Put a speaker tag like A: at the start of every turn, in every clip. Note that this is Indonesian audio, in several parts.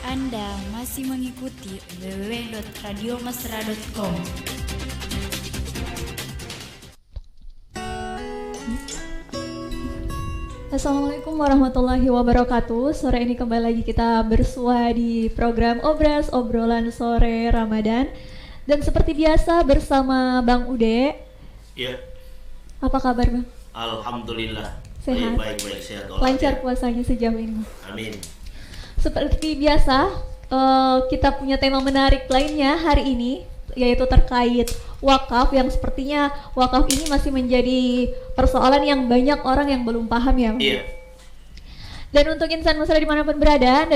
A: Anda masih mengikuti www.radiomesra.com.
B: Assalamualaikum warahmatullahi wabarakatuh. Sore ini kembali lagi kita bersua di program Obras Obrolan Sore Ramadan. Dan seperti biasa bersama Bang Ude.
C: Iya.
B: Apa kabar Bang?
C: Alhamdulillah.
B: Sehat.
C: Baik sehat.
B: Lancar puasanya sejauh ini.
C: Amin.
B: Seperti biasa kita punya tema menarik lainnya hari ini, yaitu terkait wakaf, yang sepertinya wakaf ini masih menjadi persoalan yang banyak orang yang belum paham ya.
C: Iya.
B: Dan untuk insan mesra dimanapun berada,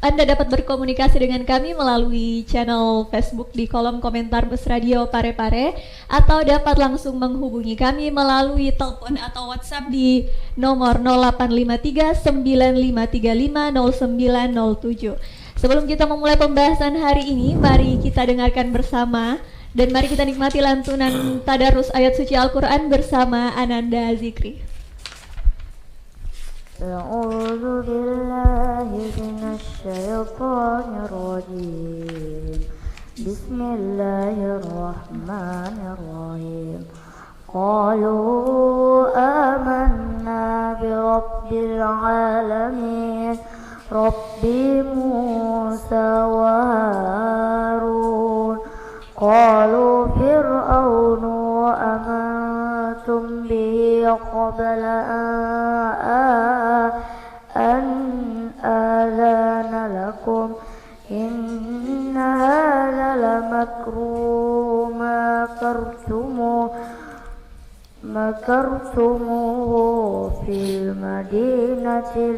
B: Anda dapat berkomunikasi dengan kami melalui channel Facebook di kolom komentar Bus Radio Parepare, atau dapat langsung menghubungi kami melalui telepon atau WhatsApp di nomor 0853 9535 0907. Sebelum kita memulai pembahasan hari ini, mari kita dengarkan bersama dan mari kita nikmati lantunan tadarus ayat suci Al-Quran bersama Ananda Zikri.
D: A'udzu billahi minasyaitonir rajim. Bismillahirrahmanirrahim. Qalu amanna bi rabbil alamin. Rabbi Musa wa Harun. Qalu fir'aunu amantum bihi qabla an adana lakum inna hadha lamakru makartumuhu fil madinati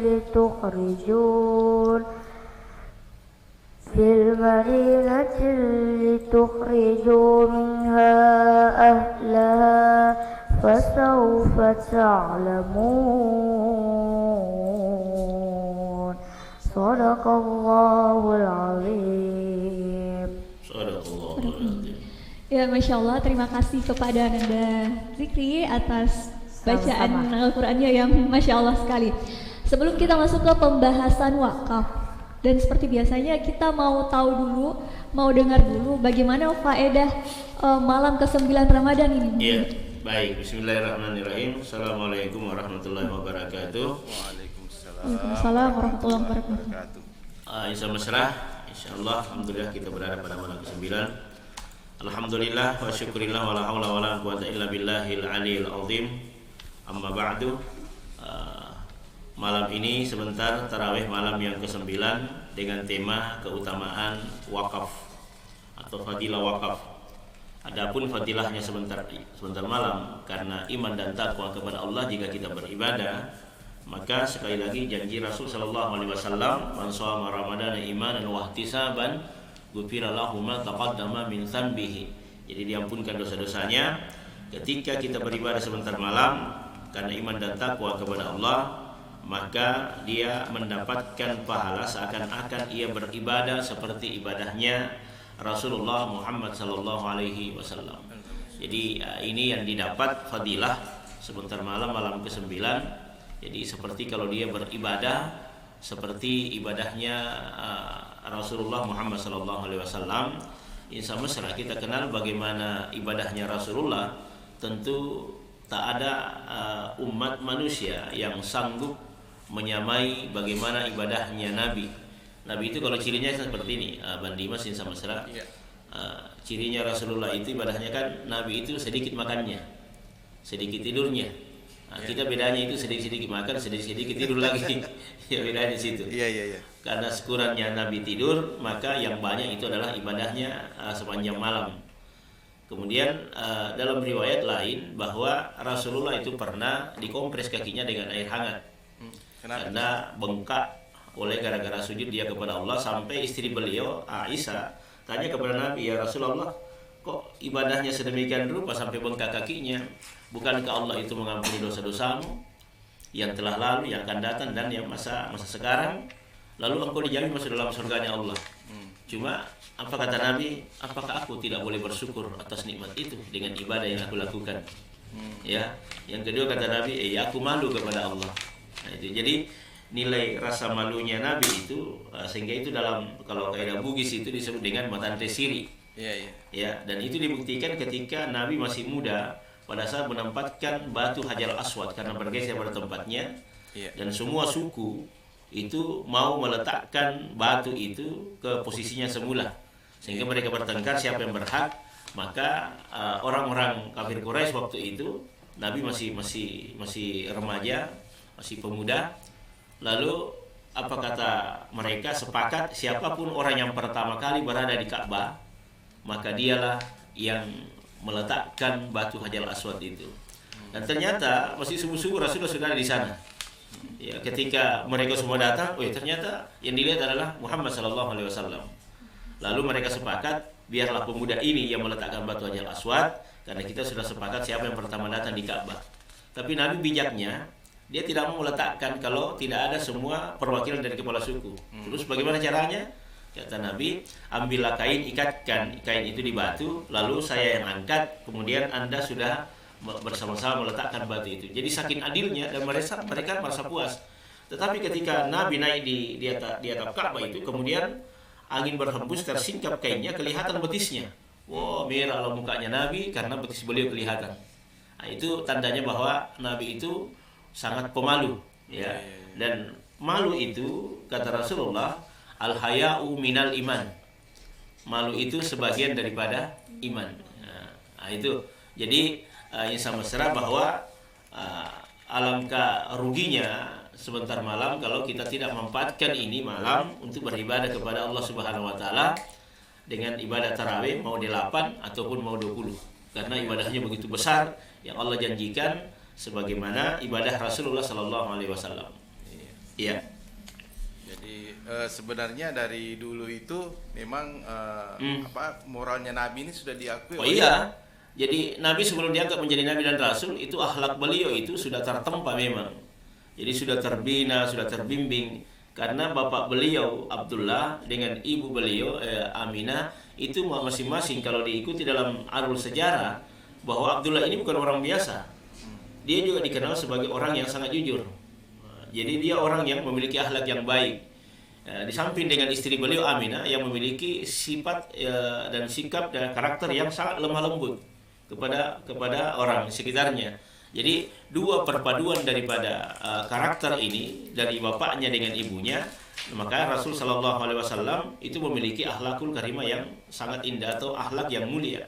D: litukhrijū minhā ahlaha fasawfa ta'lamun. Shadaqallahul azim.
C: Shadaqallahul azim.
B: Ya, Masya Allah, terima kasih kepada Ananda Zikri atas bacaan Al-Qurannya yang Masya Allah sekali. Sebelum kita masuk ke pembahasan wakaf, dan seperti biasanya kita mau tahu dulu, mau dengar dulu bagaimana faedah malam ke-9 Ramadan ini.
C: Iya, baik. Bismillahirrahmanirrahim. Assalamualaikum warahmatullahi wabarakatuh.
B: Waalaikumsalam warahmatullahi wabarakatuh.
C: Insan mesra, insyaallah alhamdulillah kita berada pada malam ke-9. Alhamdulillah wa syukurillah wa la haula wa la quwata illa billahil aliyil azim. Amma ba'du. Malam ini sebentar tarawih malam yang ke-9 dengan tema keutamaan wakaf atau fadilah wakaf. Adapun fadilahnya sebentar malam karena iman dan takwa kepada Allah jika kita beribadah, maka sekali lagi janji Rasul sallallahu alaihi wasallam, man shoma ramadana imanan wa ihtisaban ghufira lahu ma taqaddama min dzambihi. Jadi diampunkan dosa-dosanya ketika kita beribadah sebentar malam karena iman dan takwa kepada Allah, maka dia mendapatkan pahala seakan-akan ia beribadah seperti ibadahnya Rasulullah Muhammad sallallahu alaihi wasallam. Jadi ini yang didapat fadilah sebentar malam ke-9. Jadi seperti kalau dia beribadah seperti ibadahnya Rasulullah Muhammad sallallahu alaihi wasallam. Insan mesra, kita kenal bagaimana ibadahnya Rasulullah. Tentu tak ada umat manusia yang sanggup menyamai bagaimana ibadahnya Nabi. Nabi itu kalau cirinya seperti ini, Bang Dimas insan mesra. Cirinya Rasulullah itu ibadahnya kan, Nabi itu sedikit makannya, sedikit tidurnya. Kita bedanya itu sedikit makan, sedikit tidur lagi. Ya, bedanya di situ. Iya. Karena sekurangnya Nabi tidur, maka yang banyak itu adalah ibadahnya sepanjang malam. Kemudian dalam riwayat lain bahwa Rasulullah itu pernah dikompres kakinya dengan air hangat. Karena bengkak oleh gara-gara sujud dia kepada Allah, sampai istri beliau Aisyah tanya kepada Nabi, ya Rasulullah, kok ibadahnya sedemikian rupa sampai bengkak kakinya? Bukankah Allah itu mengampuni dosa-dosamu yang telah lalu, yang akan datang, dan yang masa sekarang? Lalu engkau dijamin masuk dalam surganya Allah. Cuma apa kata Nabi? Apakah aku tidak boleh bersyukur atas nikmat itu dengan ibadah yang aku lakukan? Ya. Yang kedua kata Nabi, aku malu kepada Allah. Nah, itu. Jadi nilai rasa malunya Nabi itu, sehingga itu dalam kalau kaidah Bugis itu disebut dengan matante siri. Ya, dan itu dibuktikan ketika Nabi masih muda pada saat menempatkan batu Hajar Aswad karena bergeser pada tempatnya, dan semua suku itu mau meletakkan batu itu ke posisinya semula, sehingga mereka bertengkar siapa yang berhak. Maka orang-orang kafir Quraisy waktu itu, Nabi masih remaja, masih pemuda. Lalu apa kata mereka? Sepakat siapapun orang yang pertama kali berada di Ka'bah, maka dialah yang meletakkan batu Hajar Aswad itu. Dan ternyata masih subuh-subuh Rasulullah sudah ada di sana. Ya, ketika mereka semua datang, ternyata yang dilihat adalah Muhammad sallallahu alaihi wasallam. Lalu mereka sepakat, biarlah pemuda ini yang meletakkan batu Hajar Aswad, karena kita sudah sepakat siapa yang pertama datang di Ka'bah. Tapi Nabi bijaknya, dia tidak mau meletakkan kalau tidak ada semua perwakilan dari kepala suku. Terus bagaimana caranya? Kata Nabi, ambillah kain, ikatkan kain itu di batu, lalu saya yang angkat, kemudian Anda sudah bersama-sama meletakkan batu itu. Jadi saking adilnya, dan mereka merasa puas. Tetapi ketika Nabi naik di atap Ka'bah itu, kemudian angin berhembus, tersingkap kainnya, kelihatan betisnya. Wow, merah lah mukanya Nabi karena betis beliau kelihatan. Nah, itu tandanya bahwa Nabi itu sangat pemalu, ya. Dan malu itu kata Rasulullah, al-haya'u minal iman. Malu itu sebagian daripada iman. Nah, itu. Jadi yang sama mesra bahwa alangkah ruginya sebentar malam kalau kita tidak memanfaatkan ini malam untuk beribadah kepada Allah Subhanahu wa taala dengan ibadah tarawih mau 8 ataupun mau 20. Karena ibadahnya begitu besar yang Allah janjikan sebagaimana ibadah Rasulullah sallallahu alaihi wasallam. Iya.
E: Jadi sebenarnya dari dulu itu memang moralnya Nabi ini sudah diakui.
C: Iya. Jadi Nabi sebelum diangkat menjadi Nabi dan Rasul itu akhlak beliau itu sudah tertempa memang. Jadi sudah terbina, sudah terbimbing karena bapak beliau Abdullah dengan ibu beliau Aminah itu masing-masing kalau diikuti dalam arul sejarah bahwa Abdullah ini bukan orang biasa. Dia juga dikenal sebagai orang yang sangat jujur. Jadi dia orang yang memiliki akhlak yang baik. Di samping dengan istri beliau Aminah yang memiliki sifat dan sikap dan karakter yang sangat lemah lembut kepada orang sekitarnya. Jadi dua perpaduan daripada karakter ini dari bapaknya dengan ibunya, maka Rasul sallallahu alaihi wasallam itu memiliki akhlakul karimah yang sangat indah atau akhlak yang mulia.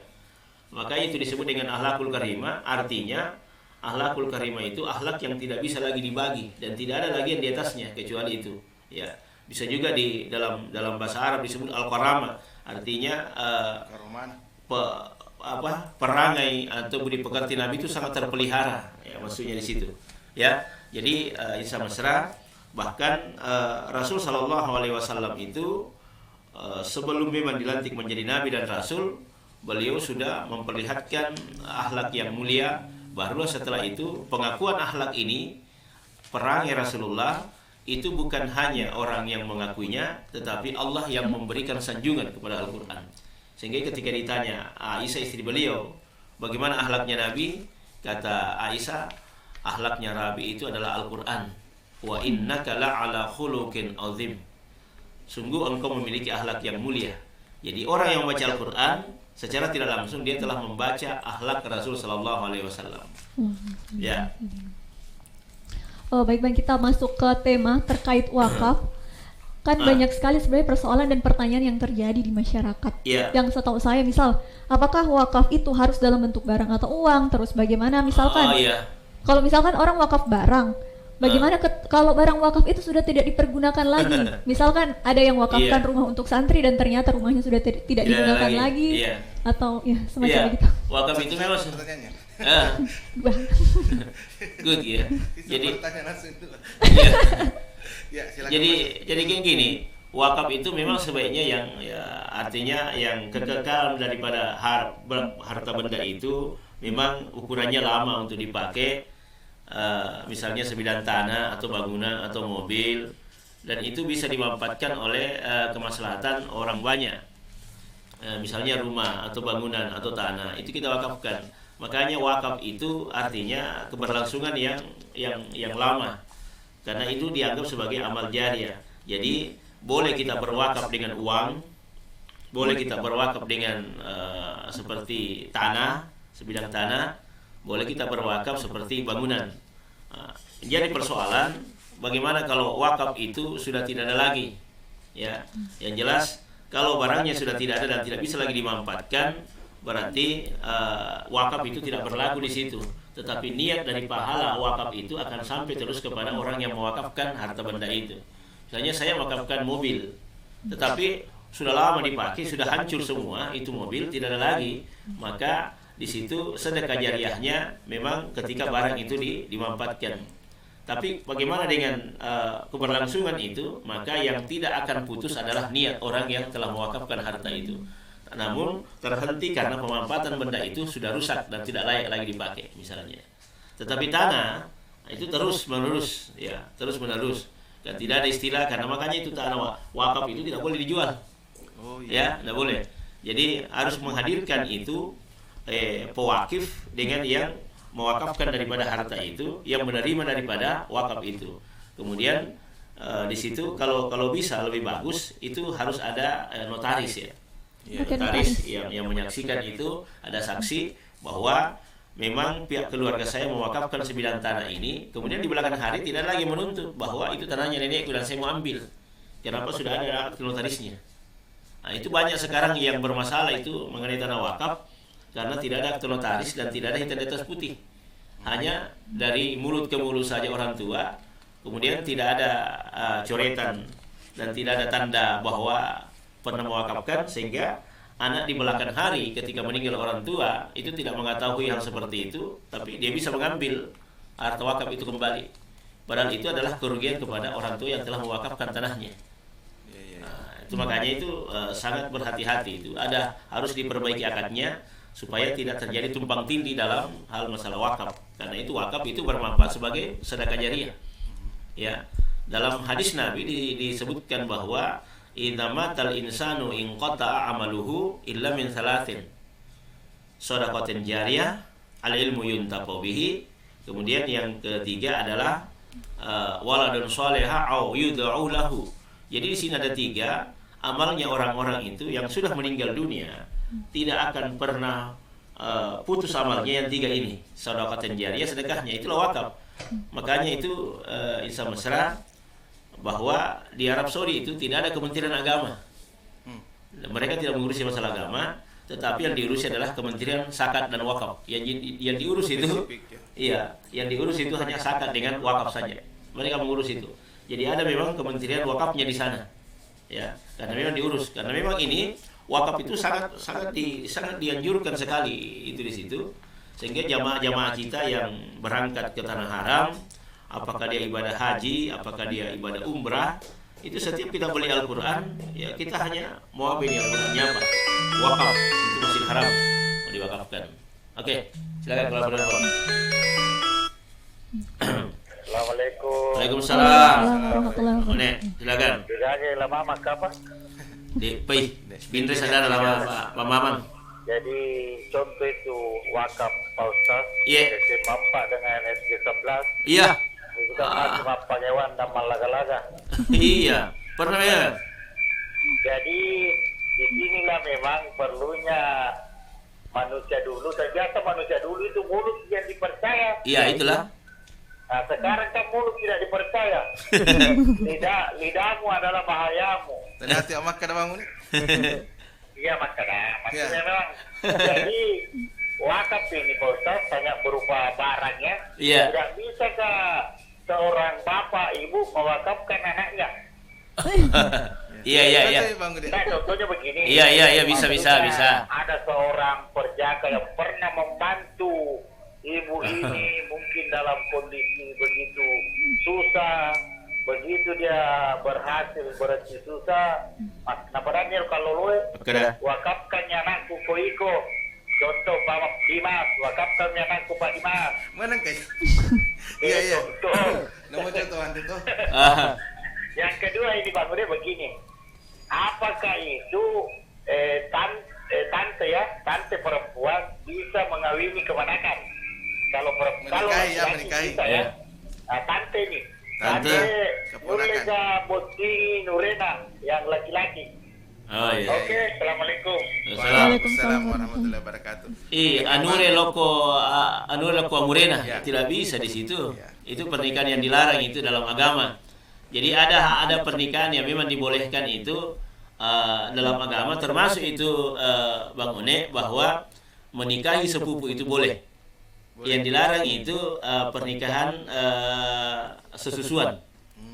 C: Maka itu disebut dengan akhlakul karimah, artinya akhlakul karimah itu akhlak yang tidak bisa lagi dibagi dan tidak ada lagi yang di atasnya kecuali itu. Ya, bisa juga di dalam bahasa Arab disebut al-karamah, artinya perangai atau budi pekerti Nabi itu sangat terpelihara, ya maksudnya di situ. Ya, jadi Isa mesra bahkan Rasul sallallahu alaihi wasallam itu sebelum memang dilantik menjadi Nabi dan Rasul, beliau sudah memperlihatkan akhlak yang mulia. Barulah setelah itu pengakuan akhlak ini, perangai Rasulullah itu bukan hanya orang yang mengakuinya, tetapi Allah yang memberikan sanjungan kepada Al-Quran. Sehingga ketika ditanya Aisyah istri beliau, bagaimana akhlaknya Nabi? Kata Aisyah, akhlaknya Nabi itu adalah Al-Quran. Wa innaka la'ala khuluqin azim. Sungguh engkau memiliki akhlak yang mulia. Jadi orang yang membaca Al-Quran secara tidak langsung dia telah membaca akhlak Rasul sallallahu alaihi wasallam. Ya.
B: Oh, baik, kita masuk ke tema terkait wakaf. Kan banyak sekali sebenarnya persoalan dan pertanyaan yang terjadi di masyarakat. Yang setahu saya, misal, apakah wakaf itu harus dalam bentuk barang atau uang? Terus bagaimana misalkan kalau misalkan orang wakaf barang, bagaimana kalau barang wakaf itu sudah tidak dipergunakan lagi? Misalkan ada yang wakafkan rumah untuk santri dan ternyata rumahnya sudah tidak digunakan lagi, atau semacam gitu.
C: Wakaf itu memang
E: pertanyaannya.
C: Good ya. Jadi gini, wakaf itu memang sebaiknya yang artinya yang kekal daripada harta benda itu memang ukurannya lama untuk dipakai. Misalnya sebidang tanah atau bangunan atau mobil, dan itu bisa dimanfaatkan oleh kemaslahatan orang banyak. Misalnya rumah atau bangunan atau tanah itu kita wakafkan. Makanya wakaf itu artinya keberlangsungan yang lama. karena itu dianggap sebagai amal jariah. Jadi boleh kita berwakaf dengan uang, boleh kita berwakaf dengan seperti tanah, sebidang tanah, boleh kita berwakaf seperti bangunan. Jadi persoalan bagaimana kalau wakaf itu sudah tidak ada lagi, ya. Yang jelas kalau barangnya sudah tidak ada dan tidak bisa lagi dimanfaatkan, berarti wakaf itu tidak berlaku di situ. Tetapi niat dari pahala wakaf itu akan sampai terus kepada orang yang mewakafkan harta benda itu. Misalnya saya wakafkan mobil, tetapi sudah lama dipakai, sudah hancur semua itu mobil, tidak ada lagi, maka di situ sedekah jariahnya memang ketika barang itu dimanfaatkan. Tapi bagaimana dengan keberlangsungan itu? Maka yang tidak akan putus adalah niat orang yang telah mewakafkan harta itu. Namun terhenti karena pemanfaatan benda itu sudah rusak dan tidak layak lagi dipakai misalnya. Tetapi tanah itu terus menerus, ya, terus menerus. Dan tidak ada istilah, karena makanya itu tanah wakaf itu tidak boleh dijual. Ya, tidak boleh. Jadi harus menghadirkan itu pewakif dengan yang mewakafkan daripada harta itu, yang menerima daripada wakaf itu. Kemudian di situ kalau bisa lebih bagus itu harus ada notaris, ya. Notaris yang menyaksikan itu, ada saksi bahwa memang pihak keluarga saya mewakafkan sebidang tanah ini. Kemudian di belakang hari tidak lagi menuntut bahwa itu tanahnya nenekku dan saya mau ambil. Kenapa? Sudah ada akte notarisnya. Nah, itu banyak sekarang yang bermasalah itu mengenai tanah wakaf, karena tidak ada akte notaris dan tidak ada hitam di atas putih. Hanya dari mulut ke mulut saja orang tua, kemudian tidak ada coretan dan tidak ada tanda bahwa pernah mewakafkan, sehingga anak di belakang hari ketika meninggal orang tua itu tidak mengetahui hal seperti itu, tapi dia bisa mengambil harta wakaf itu kembali. Padahal itu adalah kerugian kepada orang tua yang telah mewakafkan tanahnya. Nah, itu makanya itu sangat berhati-hati, itu harus diperbaiki akadnya supaya tidak terjadi tumpang tindih dalam hal masalah wakaf. Karena itu wakaf itu bermanfaat sebagai sedekah jariah. Ya, dalam hadis Nabi disebutkan bahwa idamatal insanu in qata'a amaluhu illa min thalathin. Shadaqatin jariyah, al ilmu yuntafa'u bihi. Kemudian yang ketiga adalah waladun shaliha au yud'u lahu. Jadi di sini ada 3 amalnya orang-orang itu yang sudah meninggal dunia, tidak akan pernah putus amalnya yang 3 ini. Shadaqatin jariyah, sedekahnya itulah wakaf. Makanya itu Isa mesra bahwa di Arab Saudi itu tidak ada kementerian agama. Mereka tidak mengurusi masalah agama, tetapi yang diurus adalah kementerian zakat dan wakaf. Yang diurus itu, iya, yang diurus itu hanya zakat dengan wakaf saja. Mereka mengurus itu. Jadi ada memang kementerian wakafnya di sana, ya, karena memang diurus. Karena memang ini wakaf itu sangat dianjurkan sekali itu di situ, sehingga jamaah-jamaah kita yang berangkat ke tanah haram, apakah dia ibadah haji, apakah dia ibadah umrah, itu setiap kita beli Al-Quran, ya kita hanya mau ambil Al-Qurannya apa? Wakaf, itu masih haram, mau diwakafkan. Oke, silakan kalau berapa.
F: Assalamualaikum.
C: Waalaikumsalam. Silakan.
F: Bilangnya lama mak apa?
C: Di Pai, Bindres ada lama Pak Maman.
F: Jadi contoh itu wakaf Pak Ustaz, SD Bapak dengan SD 11.
C: Iya.
F: Itu kan cuma pangewan dan laga-laga.
C: Iya, pernah ya.
F: Jadi di sinilah memang perlunya manusia dulu. Terbiasa manusia dulu itu mulut yang dipercaya.
C: Iya, itulah.
F: Nah, sekarang kan mulut tidak dipercaya. Lidahmu adalah bahayamu.
E: Ternyata makan abang ini.
F: Iya maksudnya memang. Jadi wakaf ini Pak Ustaz hanya berupa barangnya.
C: Iya.
F: Tidak bisa seorang bapak ibu mewakafkan anaknya.
C: Iya.
F: Nah, contohnya begini.
C: Iya, bisa.
F: Ada seorang perjaka yang pernah membantu ibu ini mungkin dalam kondisi begitu susah, begitu dia berhasil berhenti susah. Nah, padahal kalau lu wakafkannya anakku Koiko, contoh Pak Dimas, wakafkannya anakku Pak Dimas.
E: Mana guys? Iya. Nomor contohan itu.
F: Yang kedua ini Bang Ude begini, apakah itu tante perempuan bisa mengawini keponakan? Kalau
E: menikahi.
F: bisa ya. Nah, tante nih
C: Tante.
E: Keponakan.
F: Nurleza Muti Nurena yang laki-laki.
C: Oh iya.
F: Oke, assalamualaikum.
E: Waalaikumsalam warahmatullahi wabarakatuh.
C: Anure loko amurena
E: Ya.
C: tidak bisa di situ.
E: Ya.
C: Itu pernikahan yang dilarang itu dalam agama. Jadi ada pernikahan yang memang dibolehkan itu dalam agama, termasuk itu Bang One, bahwa menikahi sepupu itu boleh. Yang dilarang itu pernikahan sesusuan,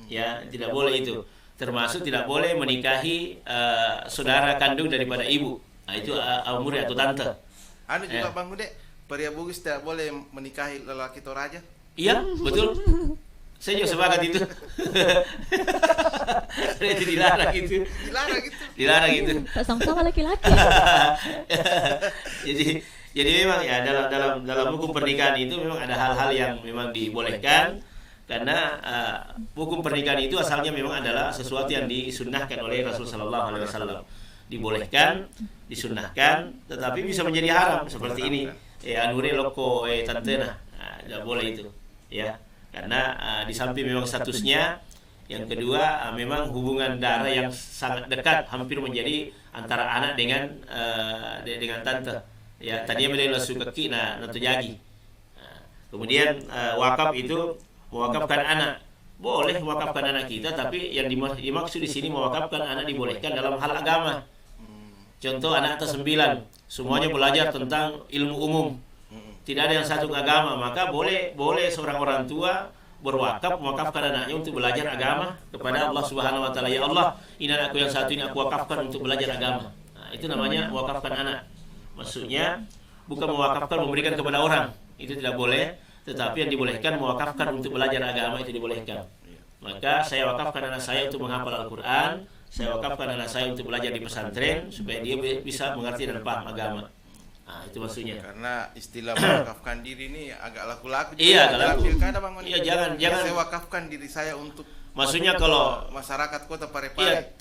C: ya tidak boleh itu. Termasuk tidak boleh menikahi saudara kandung daripada ibu. Nah, itu amure atau tante.
E: Anu juga Bang Ude, pria bugis tidak boleh menikahi lelaki Toraja.
C: Iya, betul. Saya juga sepakat itu. Itu dilarang itu. Dilarang itu.
B: Sama-sama laki-laki.
C: Jadi memang ya dalam hukum pernikahan itu memang ada hal-hal yang memang dibolehkan, karena hukum pernikahan itu asalnya memang adalah sesuatu yang disunnahkan oleh Rasul Sallallahu Alaihi Wasallam. Dibolehkan, disunnahkan, tetapi bisa menjadi haram seperti ini. Anure loko tantena, tidak boleh itu, ya. Karena di samping memang statusnya, yang kedua memang hubungan darah yang sangat dekat, hampir menjadi antara anak dengan tante. Ya, tadinya beliau suka kina nanti jadi. Kemudian wakaf itu mewakafkan anak. Boleh mewakafkan anak kita, tapi yang dimaksud di sini mewakafkan anak dibolehkan dalam hal agama. Contoh anak atas 9, semuanya belajar tentang ilmu umum. Tidak ada yang satu agama, maka boleh seorang orang tua berwakaf mewakafkan anaknya untuk belajar agama kepada Allah Subhanahu wa taala. Ya Allah, ini anakku yang satu ini aku wakafkan untuk belajar agama. Nah, itu namanya mewakafkan anak. Maksudnya bukan mewakafkan memberikan kepada orang, itu tidak boleh, tetapi yang dibolehkan mewakafkan untuk belajar agama, itu dibolehkan. Maka saya wakafkan anak saya untuk menghafal Al-Quran, saya wakafkan anak saya untuk belajar di pesantren supaya dia bisa mengerti dan paham agama. Nah, itu maksudnya.
E: Karena istilah mewakafkan diri ini agak laku-laku.
C: Iya, agak laku. Iya, jangan.
E: Saya wakafkan diri saya untuk.
C: Maksudnya kalau
E: masyarakat kota Parepare.
C: Iya,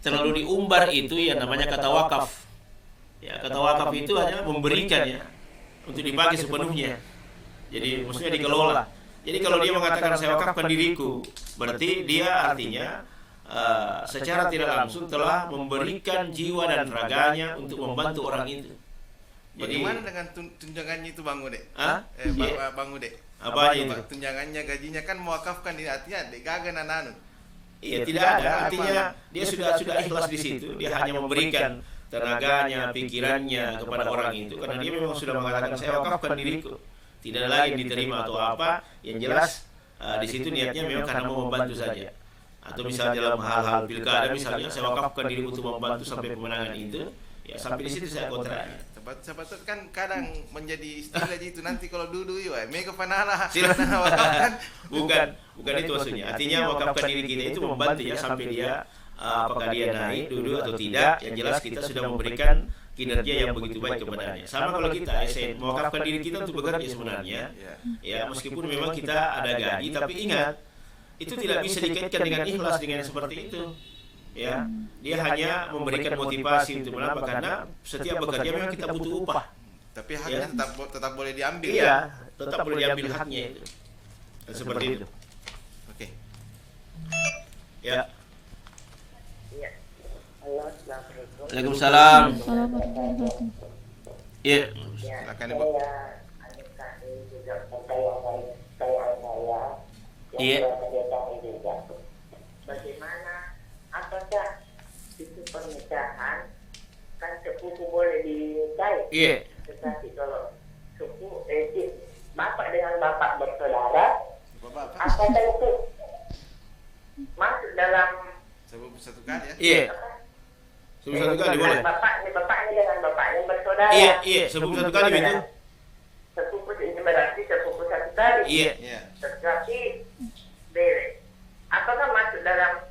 C: terlalu diumbar itu ya namanya kata wakaf. Ya, kata wakaf itu hanya memberikan ya untuk dipakai sepenuhnya. Jadi maksudnya dikelola. Jadi kalau dia mengatakan saya wakafkan diriku, berarti dia artinya secara tidak langsung telah memberikan jiwa dan raganya untuk membantu orang itu. Jadi,
E: bagaimana dengan tunjangannya itu Bang Ude? Bang Ude.
C: Apa itu?
E: Tunjangannya, gajinya kan mewakafkan diri, artinya degagan ananu.
C: Iya, tidak ada. Artinya dia sudah ikhlas di situ. Dia hanya memberikan tenaganya, pikirannya kepada orang itu, karena dia memang sudah mengatakan saya wakafkan diriku. Tidak ada lagi yang diterima atau apa. Yang jelas di situ niatnya memang karena mau membantu saja. Atau misalnya dalam hal-hal pilkada misalnya saya wakafkan diri untuk membantu sampai pemenangan itu, ya sampai di situ saya kontraknya.
E: Sahabat kan kadang menjadi istilah itu nanti kalau dulu ya mega panala
C: bukan itu maksudnya. Artinya wakafkan diri kita itu membantu ya sampai dia apakah dia naik duduk atau tidak, yang jelas kita sudah memberikan kinerja yang begitu baik kepadanya. Sama kalau kita mewakafkan diri kita untuk bekerja sebenarnya, ya meskipun memang kita ada gaji, tapi ingat itu tidak bisa dikaitkan dengan ikhlas dengan seperti itu. Ya, dia hanya memberikan motivasi untuk menambah, karena setiap bekerja memang kita butuh upah.
E: Tapi haknya tetap boleh diambil.
C: Iya, tetap boleh diambil haknya itu. Seperti itu.
E: Oke.
C: Ya.
F: Halo, assalamualaikum.
C: Waalaikumsalam. Iya.
E: Silakan Ibu.
C: Iya.
F: Bagaimana? Apakah itu pernikahan kan sepupu boleh dinikahi?
C: Iya.
F: Tetapi kalau sepupu bapak dengan bapak bersaudara, apakah itu masuk dalam
E: satu kali ya?
C: Iya. Sebelum satu kali boleh.
F: Bapaknya dengan bapaknya bersaudara.
C: Iya, sebelum satu kali itu.
F: Sepupu ini berarti sepupu satu kali.
C: Iya.
F: Tetapi bere, apakah masuk dalam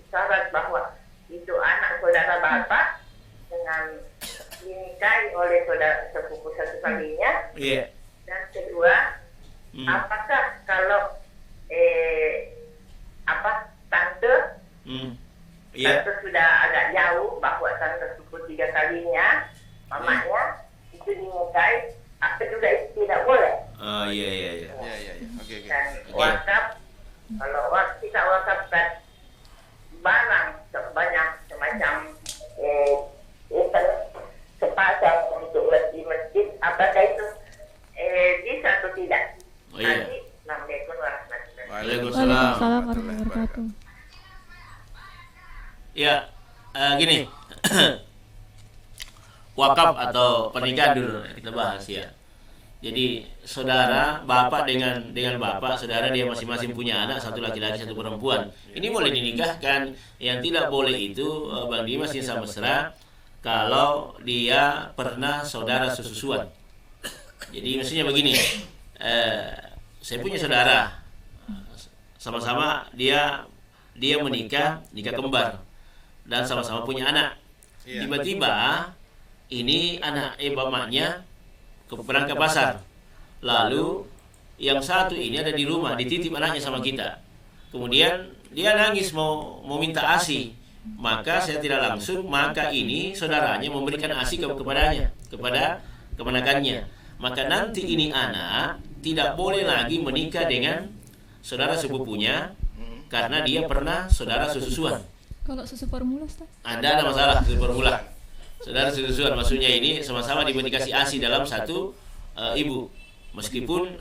F: syarat bahwa itu anak saudara bapak dengan dinikahi oleh saudara sepupu satu kalinya?
C: Iya.
F: Dan kedua, apakah kalau tante
C: Iya.
F: tante sudah agak jauh bahwa tante sepupu 3 kalinya mamanya itu dinikahi, apa juga itu tidak boleh?
C: Iya.
E: Iya. Oke. Oke.
G: Dan wakaf, kalau kita wakafkan barang sebanyak semacam sepasang untuk di masjid, apakah itu bisa atau tidak?
C: Oh iya.
G: Assalamualaikum warahmatullahi wabarakatuh.
C: Waalaikumsalam.
B: Waalaikumsalam warahmatullahi wabarakatuh.
C: Ya, gini. Wakaf atau pernikahan dulu kita bahas ya. Jadi saudara, bapak dengan bapak, saudara dia masing-masing punya anak, satu laki-laki, satu perempuan. Ini boleh dinikahkan. Yang tidak boleh itu Bang Dimas Insya Mesra kalau dia pernah saudara sesusuan. Jadi maksudnya begini, saya punya saudara, sama-sama dia nikah kembar dan sama-sama punya anak. Tiba-tiba ini anak bapaknya berangkat ke pasar. Lalu yang satu ini ada di rumah, dititip anaknya sama kita. Kemudian dia nangis mau minta ASI. Maka saya tidak langsung, maka ini saudaranya memberikan ASI kepadanya, kepada keponakannya. Maka nanti ini anak tidak boleh lagi menikah dengan saudara sepupunya karena dia pernah saudara sesusuan.
B: Kalau susu formula, Ustaz?
C: Ada masalah susu formula. Saudara sesusuan maksudnya ini sama-sama dikasih ASI dalam satu ibu. Meskipun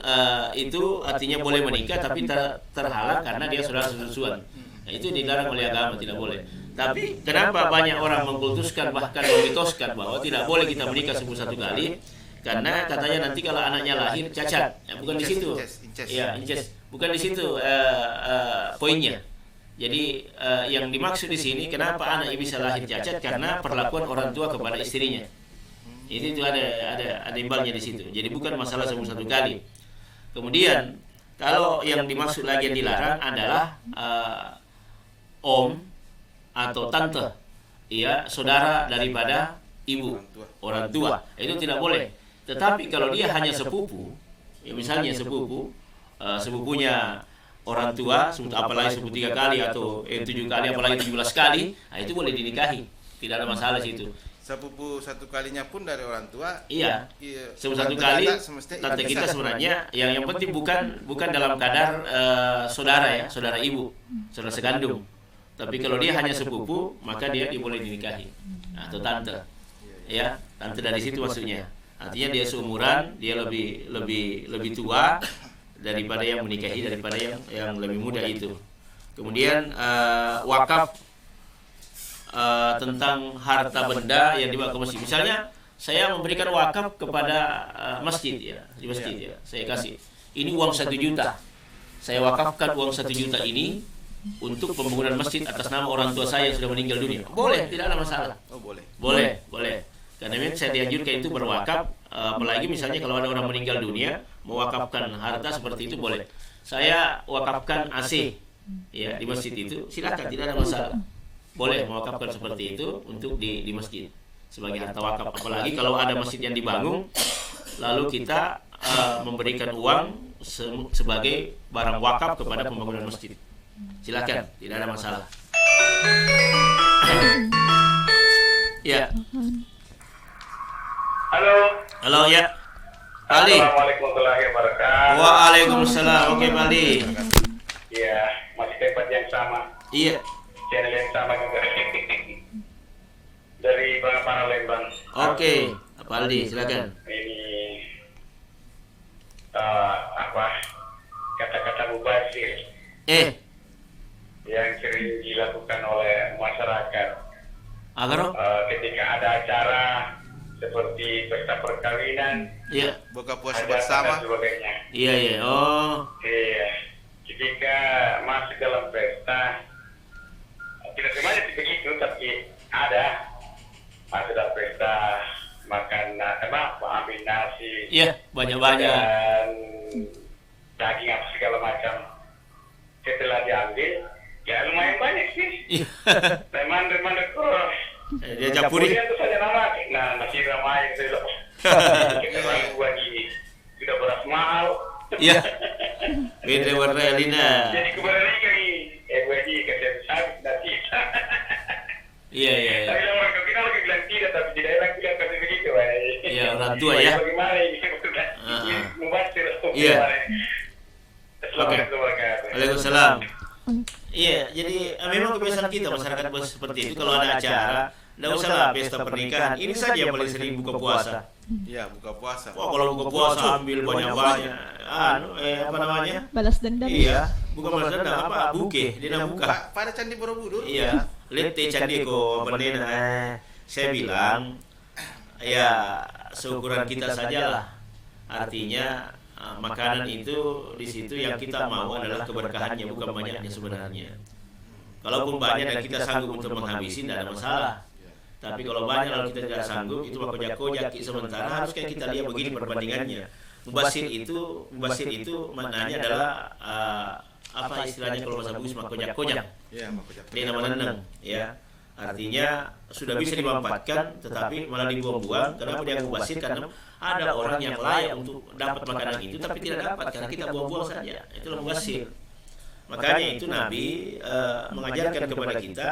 C: itu artinya boleh menikah tapi terhalang karena dia saudara sesusuan. Nah, itu dilarang oleh agama, tidak boleh. Tapi kenapa banyak orang mengkultuskan bahkan memitoskan bahwa tidak boleh kita menikah satu kali? Karena katanya nanti kalau anaknya lahir cacat. Ya, bukan di situ. Ya, bukan di situ poinnya. Jadi yang dimaksud di sini kenapa anaknya bisa lahir cacat karena perlakuan orang tua kepada istrinya. Itu ada imbalnya di situ. Jadi bukan masalah satu kali. Kemudian kalau yang dimaksud lagi yang dilarang adalah om atau tante, ya saudara daripada ibu, orang tua. Itu tidak boleh. Tetapi kalau dia hanya sepupu, ya misalnya sepupunya orang tua, apalagi sepupu 3 kali atau 7 kali, apalagi 17 kali, nah itu boleh dinikahi, tidak ada masalah situ.
E: Sepupu satu kalinya pun dari orang tua.
C: Iya. Sepupu satu kali, tante kita sebenarnya yang penting bukan dalam kadar saudara ya, saudara ibu, saudara sekandung. Tapi kalau dia hanya sepupu, maka dia boleh dinikahi, atau tante, ya tante dari situ maksudnya. Artinya dia seumuran, dia lebih tua daripada yang menikahi, daripada yang lebih muda itu. Kemudian wakaf tentang harta benda yang dibawa ke masjid. Misalnya saya memberikan wakaf kepada masjid ya, di masjid ya. Saya kasih ini uang 1 juta. Saya wakafkan uang 1 juta ini untuk pembangunan masjid atas nama orang tua saya yang sudah meninggal dunia. Boleh, tidak ada masalah.
E: Oh, boleh.
C: Boleh. Karena memang saya dianjurkan itu berwakaf, apalagi misalnya kalau ada orang meninggal dunia, mewakafkan harta seperti itu boleh. Saya wakafkan AC ya di masjid itu, silakan, tidak ada masalah. Boleh mewakafkan seperti itu untuk di masjid sebagai harta wakaf. Apalagi kalau ada masjid yang dibangun, lalu kita memberikan uang sebagai barang wakaf kepada pembangunan masjid. Silakan, tidak ada masalah. Ya. Halo ya. Ali.
F: Assalamualaikum warahmatullahi wabarakatuh.
C: Waalaikumsalam. Oke, Bali.
F: Iya, masih tempat yang sama.
C: Iya.
F: Channel yang sama juga. Dari Bangapara Lembang.
C: Oke, Pak Aldi, silakan.
F: Ini kata-kata mubazir yang sering dilakukan oleh masyarakat.
C: Agar
F: ketika ada acara seperti pesta perkawinan,
E: buka puasa bersama,
F: dan sebagainya.
C: Iya. Oh.
F: Iya. Ketika masuk dalam pesta, tidak semuanya begitu, tapi ada masuk dalam pesta makan ambil nasi.
C: Iya, banyak-banyak.
F: Dan daging apa segala macam. Setelah diambil, ya lumayan banyak sih. Remanda kurang.
C: Dia campuri.
F: Kemudian itu saja nama, masih ramai itu. Kita buat ini sudah beras mahal.
C: Iya. Beda warna Lina.
F: Jadi keberadaan kami, buat ini kerja habis nanti.
C: Iya.
F: Tapi orang kita lagi bilang tidak, tapi di daerah kita kasih begitu.
C: Iya, orang tua ya.
F: Bagaimana ini? Mubazir.
C: Iya. kebiasaan kita masyarakat seperti itu. Kalau ada acara, nggak usah lah pesta pernikahan. Ini saja yang paling sering buka puasa.
E: Iya, buka puasa.
C: Wah, kalau buka puasa ambil banyak-banyak. Apa namanya?
B: Balas dendam.
C: Iya, bukan balas dendam, apa? Buke, dia nak buka.
E: Pada Candi Borobudur.
C: Iya, lete candi ko bernena. Saya bilang, ya seukuran kita sajalah. Artinya makanan itu di situ yang kita mau adalah keberkahannya, bukan banyaknya sebenarnya. Kalaupun banyak dan kita sanggup untuk menghabisi, tidak ada masalah. Tapi kalau banyak lalu kita tidak sanggup, itu maka kojak sementara. Harus kayak kita lihat begini perbandingannya. Mubasir itu maknanya adalah apa istilahnya kalau bahasa Bugis, kojak.
E: Iya, kojak.
C: Dia nama neneng, ya. Artinya sudah bisa dimanfaatkan, tetapi malah dibuang-buang. Kenapa dia mubasir? Karena ada orang yang layak untuk dapat makanan itu, tapi tidak dapat karena kita buang-buang saja. Itulah mubasir. Makanya itu Nabi mengajarkan kepada kita,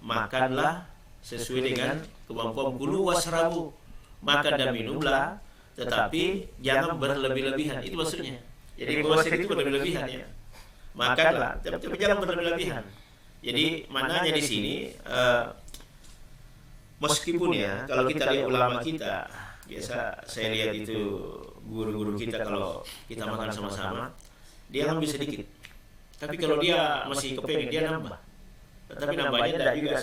C: makanlah sesuai dengan kemampuan, kulu wasrabu, makan dan minumlah, tetapi jangan berlebih-lebihan. Itu maksudnya. Jadi mubasir itu berlebih-lebihan ya. Makanlah, tapi jangan berlebih-lebihan. Jadi maknanya di sini meskipun ya kalau kita lihat ulama kita, biasa saya lihat itu guru-guru kita kalau kita makan sama-sama, dia ambil sedikit. Tapi kalau dia masih kepengen dia nambah. Tapi nambahnya tidak juga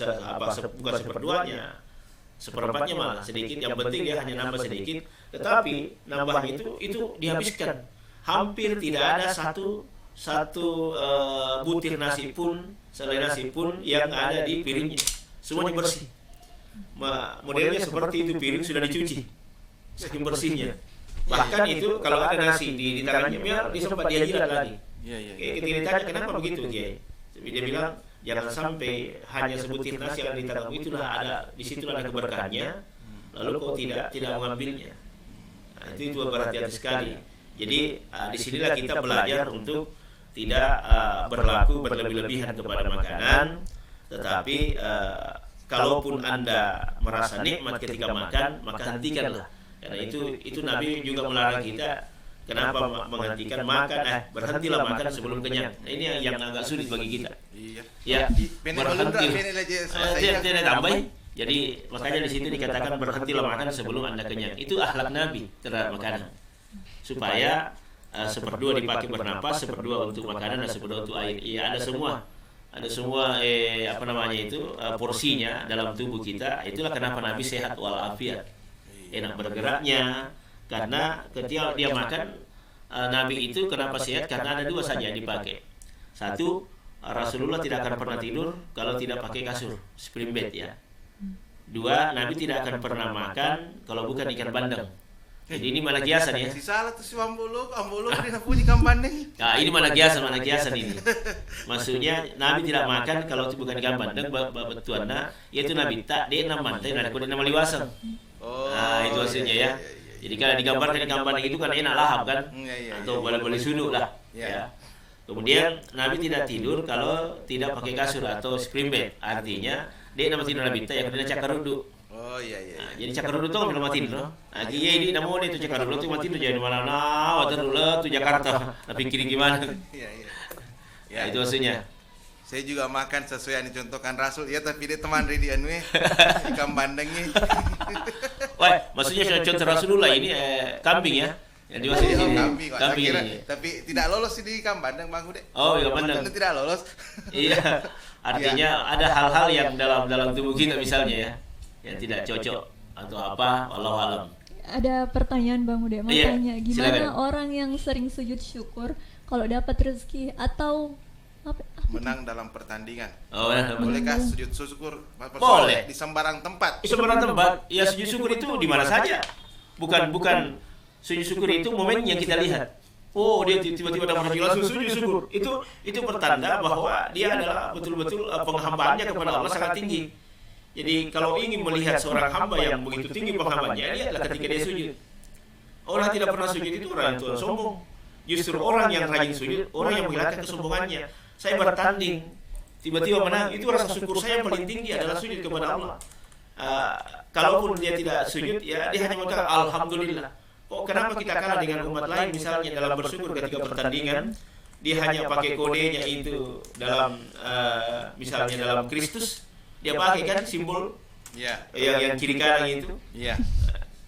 C: bukan seperduanya, seperempatnya malah sedikit. Yang penting dia hanya nambah sedikit. Tetapi nambah itu dihabiskan. Hampir tidak ada satu butir nasi pun, selai nasi pun yang ada di piringnya. Semuanya bersih. Modelnya seperti itu, piring sudah dicuci, saking bersihnya. Bahkan itu kalau ada nasi di tangannya, biar disempat dia jilat lagi. Kita ditanya kenapa begitu Kiai. Dia bilang jangan sampai hanya sebutir nasi yang di tanganmu itulah ada di situ ada keberkahannya, lalu kau tidak mengambilnya. Nah, itu berhati-hati sekali. Jadi disinilah kita belajar untuk tidak berlaku berlebih-lebihan kepada makanan, tetapi kalaupun Anda merasa nikmat ketika makan, maka hentikanlah. Karena itu Nabi juga melarang kita. Kenapa menghentikan makan? Berhentilah makan sebelum kenyang. Nah, ini yang agak sulit bagi kita.
E: Iya.
C: Ya, berhenti. Tidak tambah. Jadi makanya di situ dikatakan berhentilah makan sebelum Anda kenyang. Itu akhlak Nabi terhadap makanan. Supaya seperdua dipakai bernapas, seperdua untuk makanan dan seperdua untuk air. Iya, ada semua porsinya dalam tubuh kita. Itulah kenapa Nabi sehat walafiat, enak bergeraknya. Karena ketika dia makan, Nabi itu kenapa sehat? Karena ada dua saja yang dipakai. Satu, Rasulullah tidak akan pernah tidur kalau tidak pakai kasur spring bed ya. Dua, Nabi tidak akan pernah makan kalau bukan ikan bandeng. Jadi ini mana kiasan ya?
E: Si salah tuh si ambuluk dia punya ikan bandeng.
C: Nah, ini mana kiasan ini. Maksudnya Nabi tidak makan kalau itu bukan ikan bandeng, betuanna yaitu Nabi tak dia enam mantai dan kode nama liwasan. Nah, itu hasilnya ya. Jadi kalau digambarkan ikan bandeng itu kan enak lahap kan? Atau boleh suduk lah. Ya. Kemudian Nabi tidak tidur kalau tidak pakai kasur atau spring bed. Artinya dia nama tidur Nabi tak yang kena cakar duduk.
E: Oh iya.
C: Nah, jadi cakar duduk tuh belum mati dulu. Nah, dia ini namo itu cakar duduk tuh mati tuh jadi mana tuh Jakarta. Tapi kiri gimana?
E: Iya.
C: Ya, itu hasilnya.
E: Saya juga makan sesuai yang dicontohkan Rasul. Ya tapi dia teman di anu ikan bandengnya.
C: Wah, maksudnya contoh Rasulullah ini kambing ya. Yang diwasi di sini.
E: Kambing ini. Tapi tidak lolos di ikan bandeng Bang Ude.
C: Oh, ikan bandeng.
E: Tidak lolos.
C: Iya. Artinya ada hal-hal yang dalam tubuh kita misalnya ya yang tidak cocok atau apa, wallahu alam.
B: Ada pertanyaan Bang Ude, mau tanya gimana
C: silakan.
B: orang yang sering sujud syukur kalau dapat rezeki atau
E: menang dalam pertandingan.
C: Bolehkah
E: sujud syukur?
C: Boleh.
E: Di sembarang tempat.
C: Di sembarang tempat. Ya sujud syukur itu di mana saja. Bukan sujud syukur itu momen yang kita lihat. Oh, dia tiba-tiba dapat rezeki langsung sujud syukur. Itu pertanda bahwa dia adalah betul-betul penghambaannya kepada Allah sangat tinggi. Jadi kalau ingin melihat seorang hamba yang begitu tinggi penghambaannya, lihatlah ketika dia sujud. Orang tidak pernah sujud itu orang yang sombong. Justru orang yang rajin sujud, orang yang menghilangkan kesombongannya. Saya bertanding, tiba-tiba menang, itu rasa syukur saya yang paling tinggi adalah sujud kepada Allah. Kalaupun dia tidak sujud, ya dia hanya mengatakan Alhamdulillah. Kenapa kita kalah dengan umat lain misalnya dalam bersyukur ketika pertandingan? dia hanya pakai kodenya itu dalam misalnya dalam Kristus, dia pakai kan simbol yang kiri kanan itu.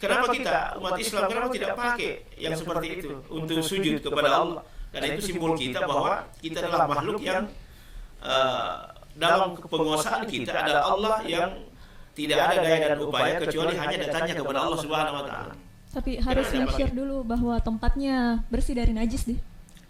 C: Kenapa kita umat Islam kenapa tidak pakai yang seperti itu untuk sujud kepada Allah? Karena itu simbol kita bahwa kita adalah makhluk yang dalam penguasaan kita adalah Allah yang tidak ada daya dan upaya kecuali hanya datanya kepada Allah Subhanahu wa taala.
B: Tapi harus make-sure dulu bahwa tempatnya bersih dari najis deh.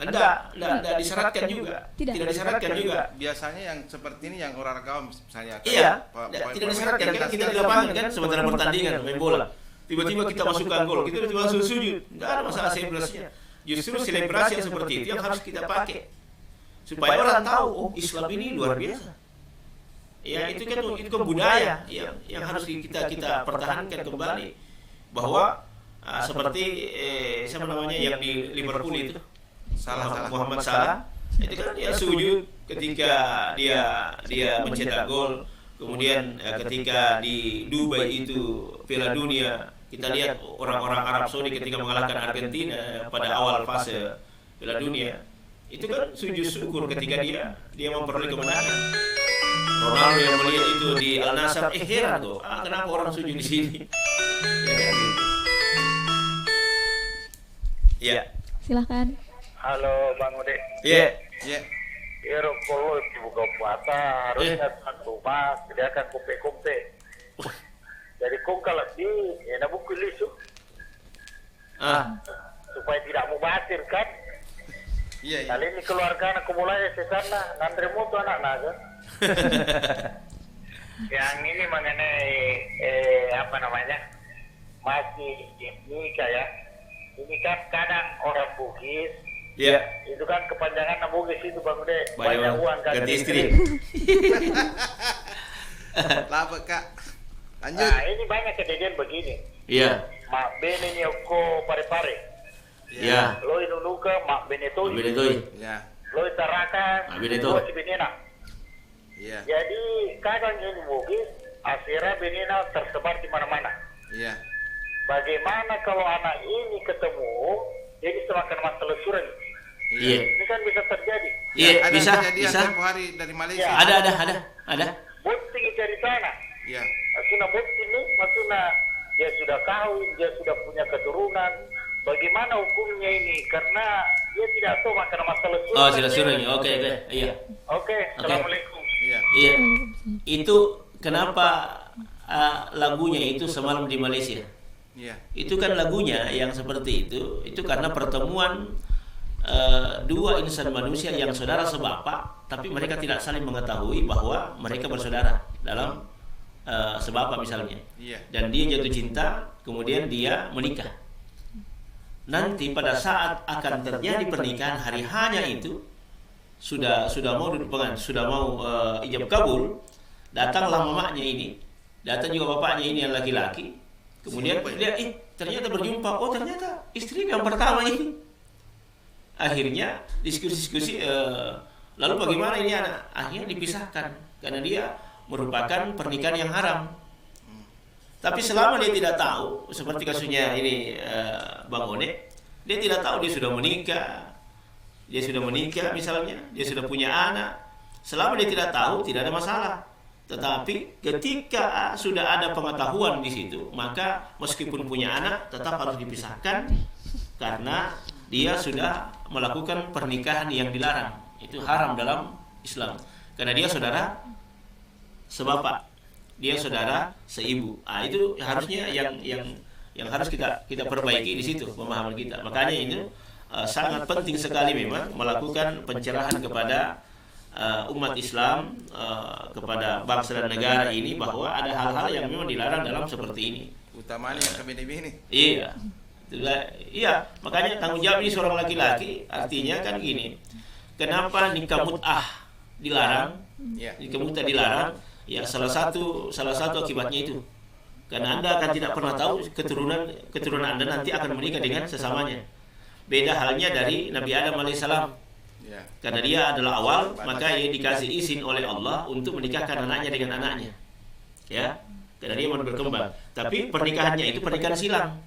C: Enggak disyaratkan juga. Tidak disyaratkan juga.
E: Biasanya yang seperti ini yang orang kaum misalnya.
C: Iya, tidak disyaratkan kan kita di lapangan kan sementara pertandingan main bola. Tiba-tiba kita masukkan gol, kita tiba-tiba langsung sujud. Enggak ada masalah selebrasinya. Justru selebrasi yang seperti itu yang harus kita pakai. Supaya orang tahu, oh Islam ini luar biasa. Ya itu kan budaya yang harus kita pertahankan kembali. Bahwa seperti siapa namanya yang di Liverpool itu Muhammad Salah itu kan dia sujud ketika dia mencetak gol. Kemudian ketika di Dubai itu Piala Dunia, kita lihat orang-orang Arab Saudi ketika mengalahkan Argentina pada awal fase Piala Dunia, itu kan sujud syukur ketika dia memperoleh kemenangan. Ronaldo yang melihat itu di Al Nassr, heran tuh, kenapa orang sujud di sini? Ya.
B: Silahkan.
F: Halo Bang Ude.
C: Iya.
F: Kalau itu buka puasa harusnya tuan rumah sediakan kumpe-kumpe. Jadi kong kalau di enak buku lisu. Supaya tidak mubazir kan.
E: Iya.
F: Kali ini keluarga anak mulai ke sana ngantri moto anak naga. Yang ini mengenai apa namanya? Masih nikah ya. Ini kan kadang orang Bugis.
C: Iya.
F: Itu kan kepanjangan Bugis itu Bang Ude. Banyak uang kan
C: ganti istri.
E: Lapa Kak. Lanjut.
F: Nah, ini banyak kejadian begini.
C: Iya.
F: Mak bene nyoko pare-pare.
C: Iya.
F: Lo inunuka mak bene toy.
E: Ya.
F: Lo taraka.
C: Bene toy.
F: Si benena.
E: Iya.
F: Jadi kadang ini Bugis akhirnya benena tersebar di mana-mana.
E: Iya.
F: Bagaimana kalau anak ini ketemu jadi semakin masalah surat.
C: Iya.
F: Ini kan bisa terjadi.
C: Iya,
E: Ada
C: bisa.
E: kejadian tempo hari dari Malaysia.
C: Ada.
F: Bukti dari sana.
E: Iya.
F: Maksudnya bukti ini, maksudnya dia sudah kawin, dia sudah punya keturunan. Bagaimana hukumnya ini? Karena dia tidak tahu masalah surat.
C: Oh, surat. Oke. Iya.
F: Oke. Assalamualaikum.
E: Iya.
C: Iya. Itu kenapa lagunya itu semalam di Malaysia?
E: Iya.
C: Itu kan lagunya yang seperti itu karena pertemuan dua insan manusia yang saudara sebapak, tapi mereka tidak saling mengetahui bahwa mereka bersaudara dalam sebapak misalnya.
E: Iya.
C: Dan dia jatuh cinta, kemudian dia menikah. Nanti pada saat akan terjadi pernikahan, hari hanya itu sudah mau ijab kabul, datanglah mamanya ini, datang juga bapaknya ini yang laki-laki. Kemudian lihat, ternyata berjumpa, oh ternyata istri yang pertama ini. Akhirnya diskusi, lalu bagaimana ini anak? Akhirnya dipisahkan karena dia merupakan pernikahan yang haram. Tapi selama dia tidak tahu, seperti kasusnya ini Bang One, dia tidak tahu dia sudah menikah misalnya, dia sudah punya anak. Selama dia tidak tahu, tidak ada masalah. Tetapi ketika sudah ada pengetahuan di situ, maka meskipun punya anak tetap harus dipisahkan karena dia sudah melakukan pernikahan yang dilarang. Itu haram dalam Islam. Karena dia saudara sebapak, dia saudara seibu. Itu harusnya yang harus kita perbaiki di situ pemahaman kita. Makanya ini sangat penting sekali memang melakukan pencerahan kepada umat Islam, kepada bangsa dan negara ini bahwa ada hal-hal yang memang dilarang dalam seperti ini.
E: Utamanya yang kebini-bini.
C: Iya. Iya, makanya tanggung jawab ini seorang laki-laki artinya kan gini. Kenapa nikah mut'ah dilarang? Nikah mut'ah dilarang, ya salah satu akibatnya itu. Karena Anda akan tidak pernah tahu keturunan Anda nanti akan menikah dengan sesamanya. Beda halnya dari Nabi Adam alaihissalam. Karena dia adalah awal, maka ia dikasih izin oleh Allah untuk menikahkan anaknya dengan anaknya. Ya, karena dia mau berkembang. Tapi pernikahannya itu pernikahan silang.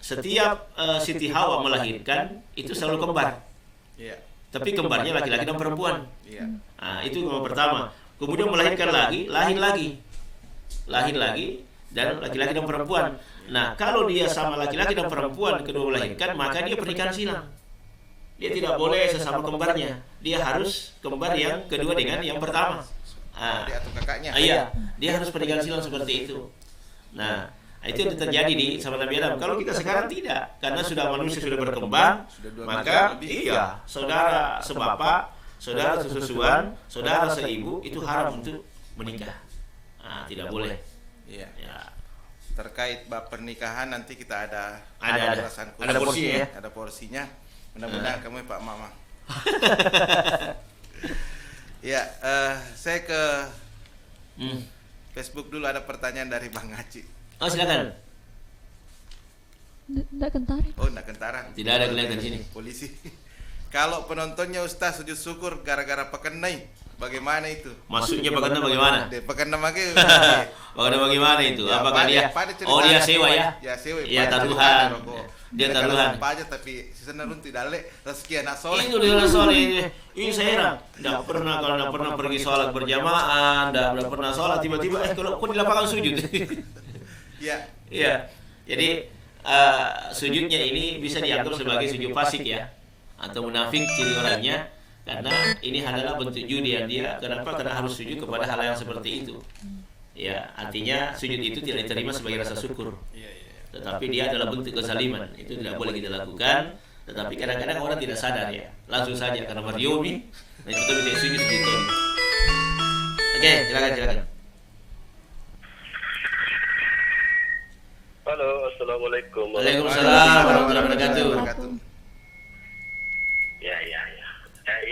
C: Setiap Siti Hawa melahirkan itu selalu kembar.
E: Iya.
C: Tapi kembarnya laki-laki dan perempuan.
E: Iya.
C: Nah, itu yang pertama. Kemudian melahirkan lagi, lahir lagi dan laki-laki dan perempuan. Nah, kalau dia sama laki-laki dan perempuan kedua melahirkan, maka dia pernikahan silang. Dia tidak boleh sesama kembarnya. Dia harus kembar yang kedua dengan yang pertama.
E: Adik atau kakaknya.
C: Iya, dia harus pernikahan silang seperti itu. Nah, itu yang terjadi di sama Nabi Adam. Kalau kita sekarang tidak, karena sudah manusia sudah berkembang, maka iya, saudara sebapak, saudara sesusuan, saudara seibu itu haram untuk menikah. Nah, tidak boleh.
E: Iya.
C: Ya.
E: Terkait bab pernikahan nanti kita ada ulasan khusus.
C: Ada porsinya ya.
E: Ada porsinya. Mudah-mudahan kamu Pak Mama. Ya, saya ke Facebook dulu, ada pertanyaan dari Bang Haji.
C: Oh, silakan.
B: Nggak kentara.
E: Oh, enggak kentara.
C: Tidak ada kelihatan di sini.
E: Polisi. Kalau penontonnya Ustaz sujud syukur gara-gara pekenai, bagaimana itu?
C: Maksudnya bagaimana?
E: Pekenai make.
C: Bagaimana itu?
E: Ya,
C: Apakah dia?
E: pada cerita
C: Oh, dia
E: itu.
C: sewa ya?
E: Ya, sewa.
C: Iya,
E: pada
C: taruhan.
E: rokok.
C: Dia
E: Kalau
C: taruhan.
E: apa aja tapi sebenarnya tidak lek rezeki anak soleh.
C: Itu dia soleh. Ini saya heran. Tidak pernah kalau tidak pernah pergi sholat berjamaah, tidak pernah sholat tiba-tiba kalau kok di lapangan sujud.
E: Iya.
C: Iya. Jadi sujudnya ini bisa dianggap sebagai sujud fasik ya, atau munafik ciri orangnya, karena ini adalah bentuk judian dia. Kenapa? Karena harus sujud kepada hal yang seperti itu. Ya, artinya sujud itu tidak diterima sebagai rasa syukur. Tetapi dia adalah bentuk kezaliman. Itu tidak boleh kita lakukan. Tetapi kadang-kadang orang tidak sadar ya, langsung saja karena mariomi, nah itu tidak sujud gitu. Oke, silakan.
H: Halo, assalamualaikum.
C: Waalaikumsalam warahmatullahi wabarakatuh.
H: Ya.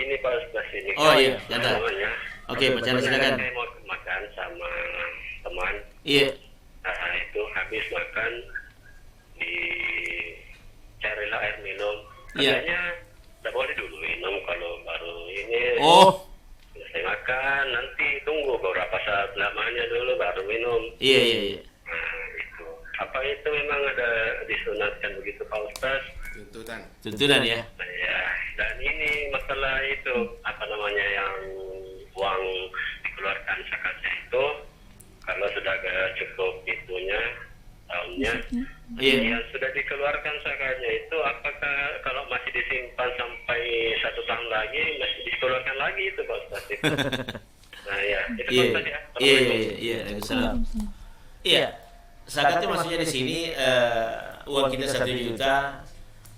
H: Ini Pak Ustaz ini.
C: Oh iya, jangan.
H: Namanya.
C: Oke, Pak Chandra silakan.
H: Saya mau makan sama teman.
C: Iya.
H: Nah, itu habis makan dicarilah air minum.
C: Iya.
H: Katanya tidak boleh dulu minum kalau baru ini.
C: Oh.
H: Selesai makan, nanti tunggu beberapa saat lamanya dulu baru minum.
C: Iya.
H: Nah, itu. Apa itu memang ada disunatkan begitu Pak Ustaz?
C: Tuntunan ya.
H: Ya, dan ini masalah itu apa namanya yang uang dikeluarkan zakatnya itu kalau sudah cukup itunya tahunnya, yang sudah dikeluarkan zakatnya itu apakah kalau masih disimpan sampai 1 tahun lagi masih dikeluarkan lagi itu Pak Ustaz itu? Nah ya, itu Pak Ustaz ya.
C: Iya. Iya. Zakatnya maksudnya di sini uang kita 1 juta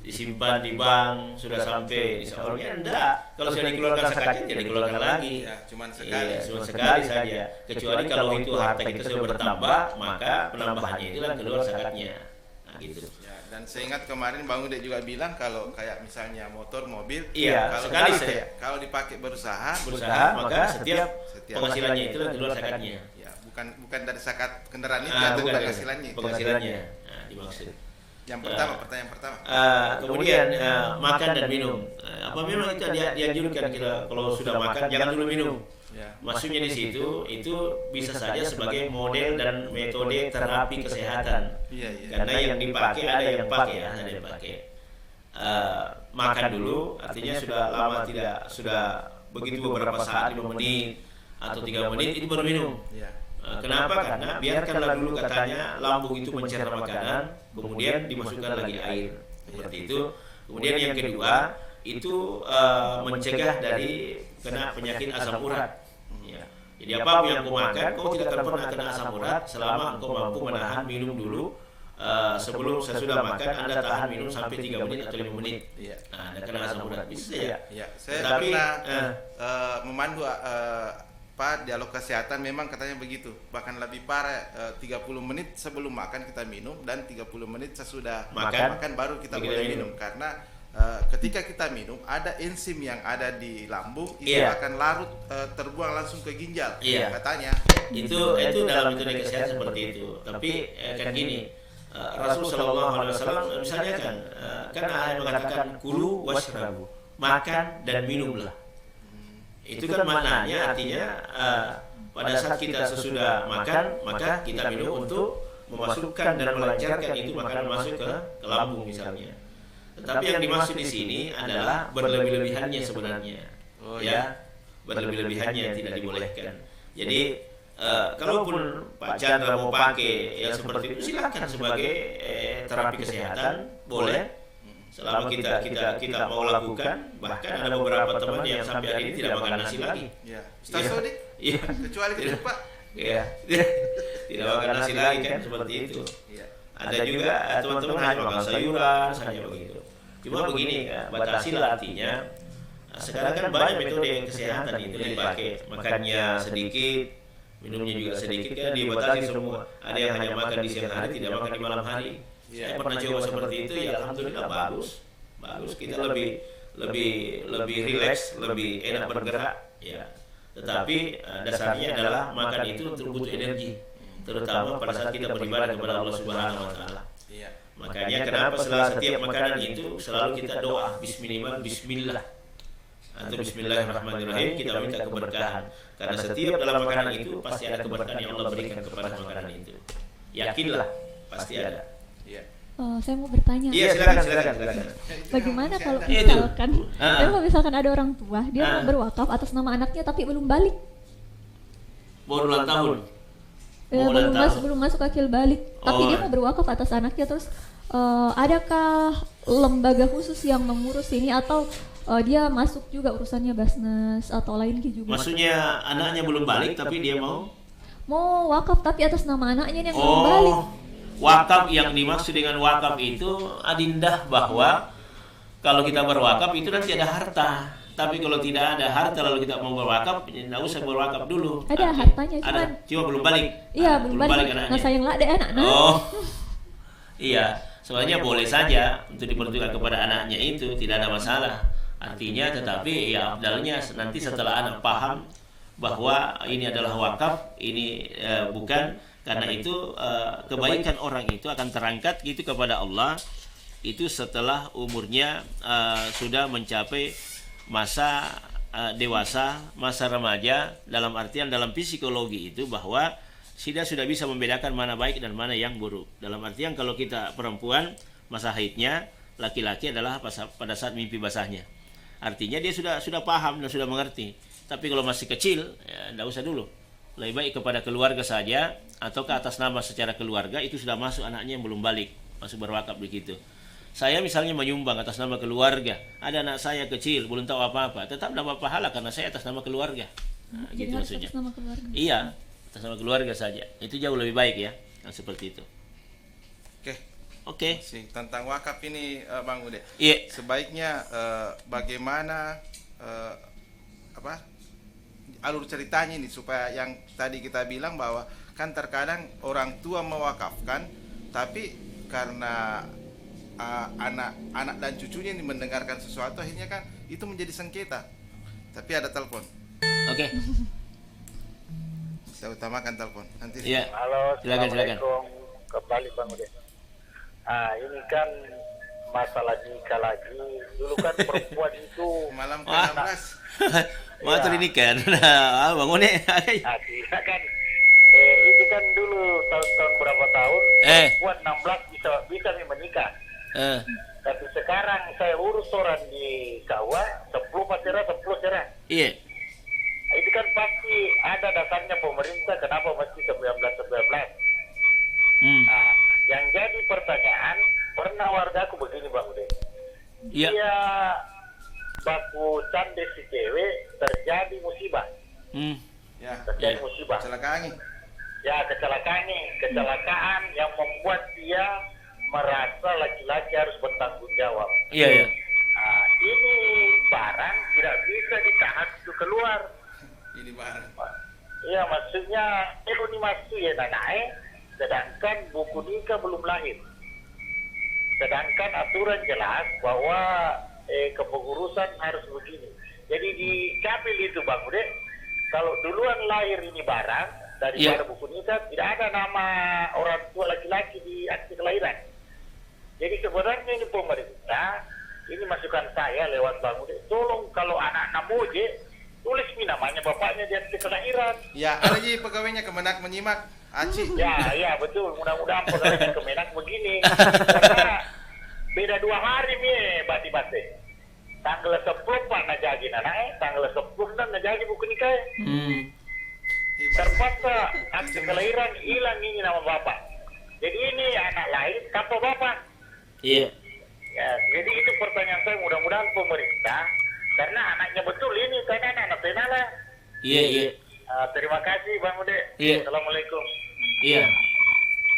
C: disimpan di bank sudah sampai insya enggak, kalau sudah dikeluarkan zakatnya tidak dikeluarkan lagi
E: ya, cuma
C: sekali saja, kecuali kalau itu harta kita sudah bertambah maka penambahannya itulah keluar zakatnya. Nah gitu
E: ya, dan saya ingat kemarin Bang Ude juga bilang kalau kayak misalnya motor, mobil,
C: iya,
E: kalau dipakai berusaha
C: maka setiap penghasilannya itu keluar zakatnya.
E: Ya, bukan dari zakat kendaraan itu,
C: bukan
E: penghasilannya.
C: Nah, dimaksud.
E: Pertanyaan pertama.
C: Kemudian makan dan minum. Apa memang itu dianjurkan kita kalau sudah makan jangan dulu minum.
E: Ya.
C: Maksudnya di situ itu bisa saja sebagai model dan metode terapi kesehatan.
E: Iya.
C: Karena yang dipakai ada yang pakai. Makan dulu artinya sudah lama sudah begitu beberapa saat 5 menit atau 3 menit itu baru minum.
E: Ya.
C: Kenapa? Karena biarkanlah dulu katanya lambung itu mencerna makanan, kemudian dimasukkan lagi air seperti itu. Kemudian yang kedua itu mencegah dari kena penyakit asam urat. Ya. Jadi apapun yang kau makan, kau tidak akan pernah kena asam urat selama engkau mampu menahan minum dulu. Sebelum sesudah makan Anda tahan minum sampai 3 menit atau 5 menit. Nah, Anda kena asam urat bisa ya.
E: Saya pernah memandu dialog kesehatan, memang katanya begitu, bahkan lebih parah 30 menit sebelum makan kita minum dan 30 menit sesudah makan baru kita boleh minum karena ketika kita minum ada enzim yang ada di lambung itu akan larut terbuang langsung ke ginjal katanya
C: itu dalam metode kesehatan seperti itu. Tapi kan gini, Rasulullah SAW misalnya kan ada mengatakan kulu washrabu, makan dan minumlah. Itu kan maknanya artinya pada saat kita sesudah makan maka kita minum untuk memasukkan dan melancarkan itu makanan masuk ke lambung misalnya. Tetapi yang dimaksud di sini adalah berlebih-lebihannya sebenarnya.
E: Oh,
C: Ya, berlebih-lebihannya tidak dibolehkan. Jadi kalaupun Pak Chandra mau pakai yang seperti itu silakan sebagai terapi kesehatan, boleh. Selama kita mau lakukan, bahkan ada beberapa teman yang sampai hari ini tidak makan nasi lagi.
E: Ya. Ustaz Sodik,
C: Iya.
E: kecuali kita Pak.
C: Iya. Tidak makan nasi lagi kan seperti itu.
E: Iya.
C: Ada juga teman-teman hanya makan sayuran saja begitu. Cuma begini, batasilah artinya. Sekarang kan banyak metode kesehatan itu dipakai. Makannya sedikit, minumnya juga sedikit, kan dibatasi semua. Ada yang hanya makan di siang hari, tidak makan di malam hari. Saya pernah coba seperti itu, ya alhamdulillah bagus. Kita lebih rileks, lebih enak bergerak, ya. Tetapi dasarnya adalah makan itu untuk butuh energi, terutama pada saat kita beribadah kepada Allah Subhanahu wa taala.
E: Iya.
C: Makanya kenapa setelah setiap makanan itu selalu kita doa bismillah atau bismillahirrahmanirrahim, kita minta keberkahan. Karena setiap dalam makanan itu pasti ada keberkahan yang Allah berikan kepada makanan itu. Yakinlah, pasti ada.
E: Iya.
B: Saya mau bertanya.
C: Iya, silakan.
B: Bagaimana kalau
C: Itu.
B: misalkan ada orang tua dia mau berwakaf atas nama anaknya tapi belum balik,
C: Baru ulang tahun.
B: belum masuk akil balik, tapi dia mau berwakaf atas anaknya, terus adakah lembaga khusus yang mengurus ini atau dia masuk juga urusannya Basnas atau lain juga?
C: Maksudnya anaknya belum balik tapi dia mau
B: wakaf tapi atas nama anaknya yang belum balik.
C: Wakaf yang dimaksud dengan wakaf itu adindah bahwa kalau kita berwakaf itu nanti ada harta. Tapi kalau tidak ada harta lalu kita mau berwakaf, tidak usah berwakaf dulu.
B: Ada hartanya,
C: cuma belum balik.
B: Iya, belum balik
C: anaknya.
B: Nah, sayang lah ada anak.
C: Iya, sebenarnya boleh saja untuk diperuntukkan kepada anaknya itu, tidak ada masalah. Artinya tetapi ya afdalnya nanti setelah anak paham bahwa ini adalah wakaf, ini bukan. Karena itu kebaikan orang itu akan terangkat gitu kepada Allah itu setelah umurnya sudah mencapai masa dewasa, masa remaja, dalam artian dalam psikologi itu bahwa sudah bisa membedakan mana baik dan mana yang buruk. Dalam artian kalau kita perempuan masa haidnya, laki-laki adalah pada saat mimpi basahnya. Artinya dia sudah paham dan sudah mengerti. Tapi kalau masih kecil, ya tidak usah dulu. Lebih baik kepada keluarga saja atau ke atas nama secara keluarga itu sudah masuk anaknya yang belum balik, masuk berwakaf begitu. Saya misalnya menyumbang atas nama keluarga, ada anak saya kecil belum tahu apa-apa, tetap dapat pahala karena saya atas nama keluarga. Nah,
B: Jadi
C: gitu
B: harus
C: maksudnya.
B: atas nama keluarga.
C: Iya, atas nama keluarga saja. Itu jauh lebih baik ya, yang seperti itu. Oke.
E: Tentang wakaf ini Bang Ude.
C: Iya.
E: Sebaiknya bagaimana alur ceritanya ini supaya yang tadi kita bilang bahwa kan terkadang orang tua mewakafkan tapi karena anak dan cucunya ini mendengarkan sesuatu akhirnya kan itu menjadi sengketa. Tapi ada telepon.
C: Oke.
E: Saya utamakan telepon. Nanti.
C: Iya.
F: Halo,
C: Silakan.
F: Assalamualaikum. Kembali Bang Ude. Ini kan masalah nikah lagi. Dulu kan perempuan itu
E: malam ke-16.
C: Matur ini kan. Bangun nih.
F: Kita kan itu kan dulu tahun berapa tahun perempuan 16 bisa menikah. Tapi sekarang saya urus orang di KUA 10 cerai.
C: Iya.
F: Itu kan pasti ada dasarnya pemerintah kenapa mesti 19. Nah, yang jadi pertanyaan, pernah warga aku begini Bang Ude.
C: Iya.
F: Dia baku cande si cewek terjadi musibah.
E: Ya.
F: Terjadi musibah.
E: Kecelakaan.
F: Ya, kecelakaan yang membuat dia merasa laki-laki harus bertanggung jawab.
C: Iya.
F: Nah, ini barang tidak bisa ditahan itu keluar.
E: Ini barang.
F: Iya, maksudnya ini masuk ya naik, sedangkan buku nikah belum lahir. Sedangkan aturan jelas bahwa kepengurusan harus begini. Jadi dicapil itu Bang Ude, kalau duluan lahir ini barang daripada buku nikah tidak ada nama orang tua laki-laki di akte kelahiran. Jadi sebenarnya ini pemerintah, ini masukan saya lewat Bang Ude, tolong kalau anak-anak moje tulis namanya bapaknya di akte kelahiran.
E: Ya, ada ji pegawainya Kemenak menyimak. Aci.
F: Ya betul. Mudah-mudahan pegawai Kemenak begini. Karena beda 2 hari mie bati-bati. Tanggal 10 Pak najagi nanai, tanggal 10 dan najagi buku nikah. Terpaksa akte kelahiran hilang ini nama bapak. Jadi ini anak lahir tanpa bapak.
C: Iya.
F: Ya, jadi itu pertanyaan saya, mudah-mudahan pemerintah, karena anaknya betul ini, karena anak penala.
C: Iya.
F: Terima kasih Bang Ude.
C: Iya.
F: Assalamualaikum.
C: Iya.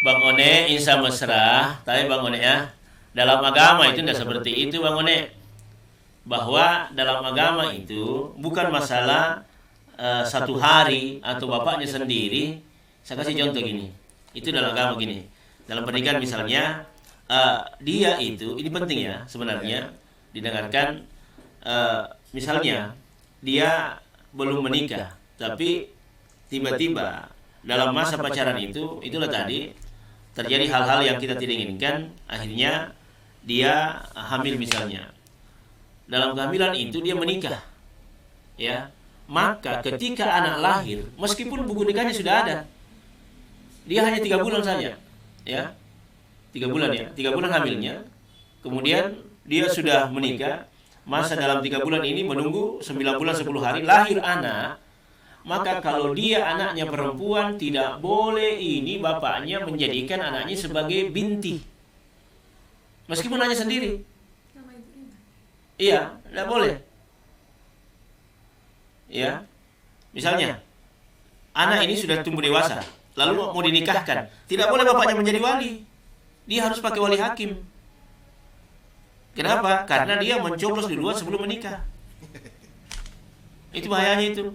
C: Bang One insya mesra, tapi Bang One ya, dalam agama itu tidak seperti itu Bang One. Bahwa dalam agama itu bukan masalah 1 hari atau bapaknya sendiri. Saya kasih contoh gini. Itu dalam agama gini. Dalam pernikahan misalnya, dia itu, ini penting ya sebenarnya didengarkan. Misalnya dia belum menikah, tapi tiba-tiba dalam masa pacaran itu, itulah tadi terjadi hal-hal yang kita tidak inginkan. Akhirnya dia hamil misalnya. Dalam kehamilan itu dia menikah, ya. Maka ketika anak lahir, meskipun buku nikahnya sudah ada, dia hanya 3 bulan saja, ya, 3 bulan ya, 3 bulan hamilnya. Kemudian dia sudah menikah. Masa dalam 3 bulan ini menunggu 9 bulan 10 hari lahir anak. Maka kalau dia anaknya perempuan, tidak boleh ini bapaknya menjadikan anaknya sebagai binti, meskipun hanya sendiri. Iya, tidak boleh. Ya, misalnya anak ini sudah tumbuh dewasa, lalu mau dinikahkan, tidak boleh bapaknya menjadi wali. Dia harus pakai wali hakim. Kenapa? Karena dia mencoblos duluan sebelum menikah. Itu bahayanya itu.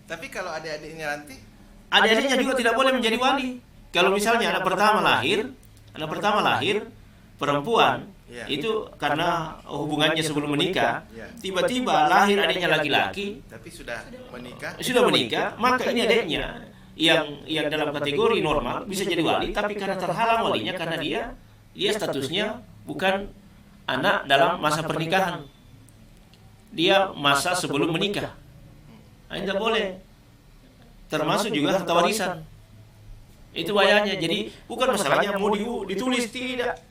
E: Tapi kalau adik-adiknya nanti,
C: Adik-adiknya juga tidak boleh menjadi wali. Kalau misalnya anak pertama lahir perempuan, itu karena hubungannya sebelum menikah, tiba-tiba lahir adiknya laki-laki,
E: tapi sudah
C: menikah, maka ini adiknya yang dalam kategori normal bisa jadi wali, tapi karena terhalang walinya karena dia statusnya bukan anak dalam masa pernikahan, dia masa sebelum menikah. Nah, tidak boleh. Termasuk juga harta warisan. Itu bahayanya. Jadi bukan masalahnya mau ditulis, tidak.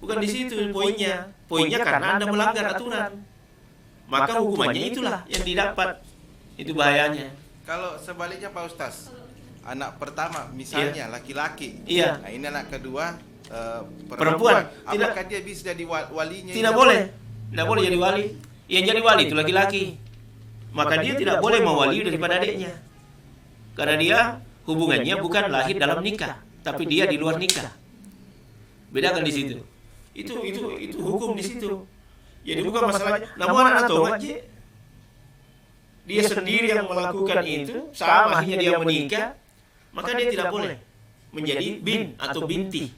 C: Bukan di situ poinnya. Poinnya karena Anda melanggar aturan. Maka hukumannya itulah yang didapat. Itu bahayanya.
E: Kalau sebaliknya Pak Ustaz, anak pertama misalnya laki-laki, nah ini anak kedua perempuan. Apakah dia bisa jadi walinya?
C: Tidak boleh. Tidak boleh jadi wali. Yang jadi wali itu laki-laki. Maka dia tidak boleh mewali daripada adiknya. Karena dia hubungannya bukan lahir dalam nikah, tapi dia di luar nikah. Bedakan di situ. Itu hukum di situ. Jadi bukan masalahnya. Namun anak aja dia sendiri yang melakukan itu, sama akhirnya dia menikah, maka dia tidak boleh menjadi bin atau binti.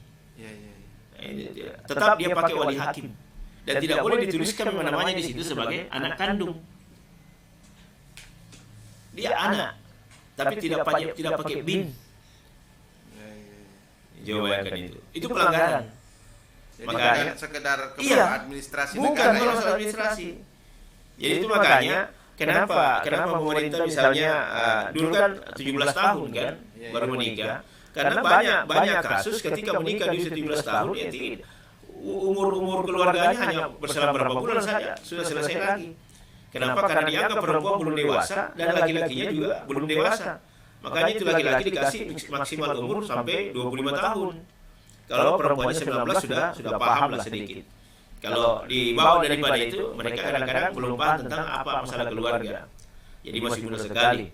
C: Tetap dia pakai wali hakim. Dan tidak boleh dituliskan namanya di situ sebagai anak kandung. Dia anak, tapi tidak pakai bin. Jawabankan itu. Itu pelanggaran.
E: Jadi makanya sekedar administrasi
C: bukan masalah administrasi. Jadi itu makanya kenapa pemerintah misalnya dulu kan 17 tahun kan baru menikah. Karena banyak kasus ketika menikah di usia 17 tahun umur keluarganya hanya berselang berapa bulan saja sudah selesai lagi. Kenapa? Karena dianggap perempuan belum dewasa dan laki-lakinya juga belum dewasa. Makanya itu laki-laki dikasih maksimal umur sampai 25 tahun. Kalau perempuannya 19 sudah paham lah sedikit. Kalau di bawah daripada itu mereka kadang-kadang belum paham tentang apa masalah keluarga. Jadi masih muda sekali.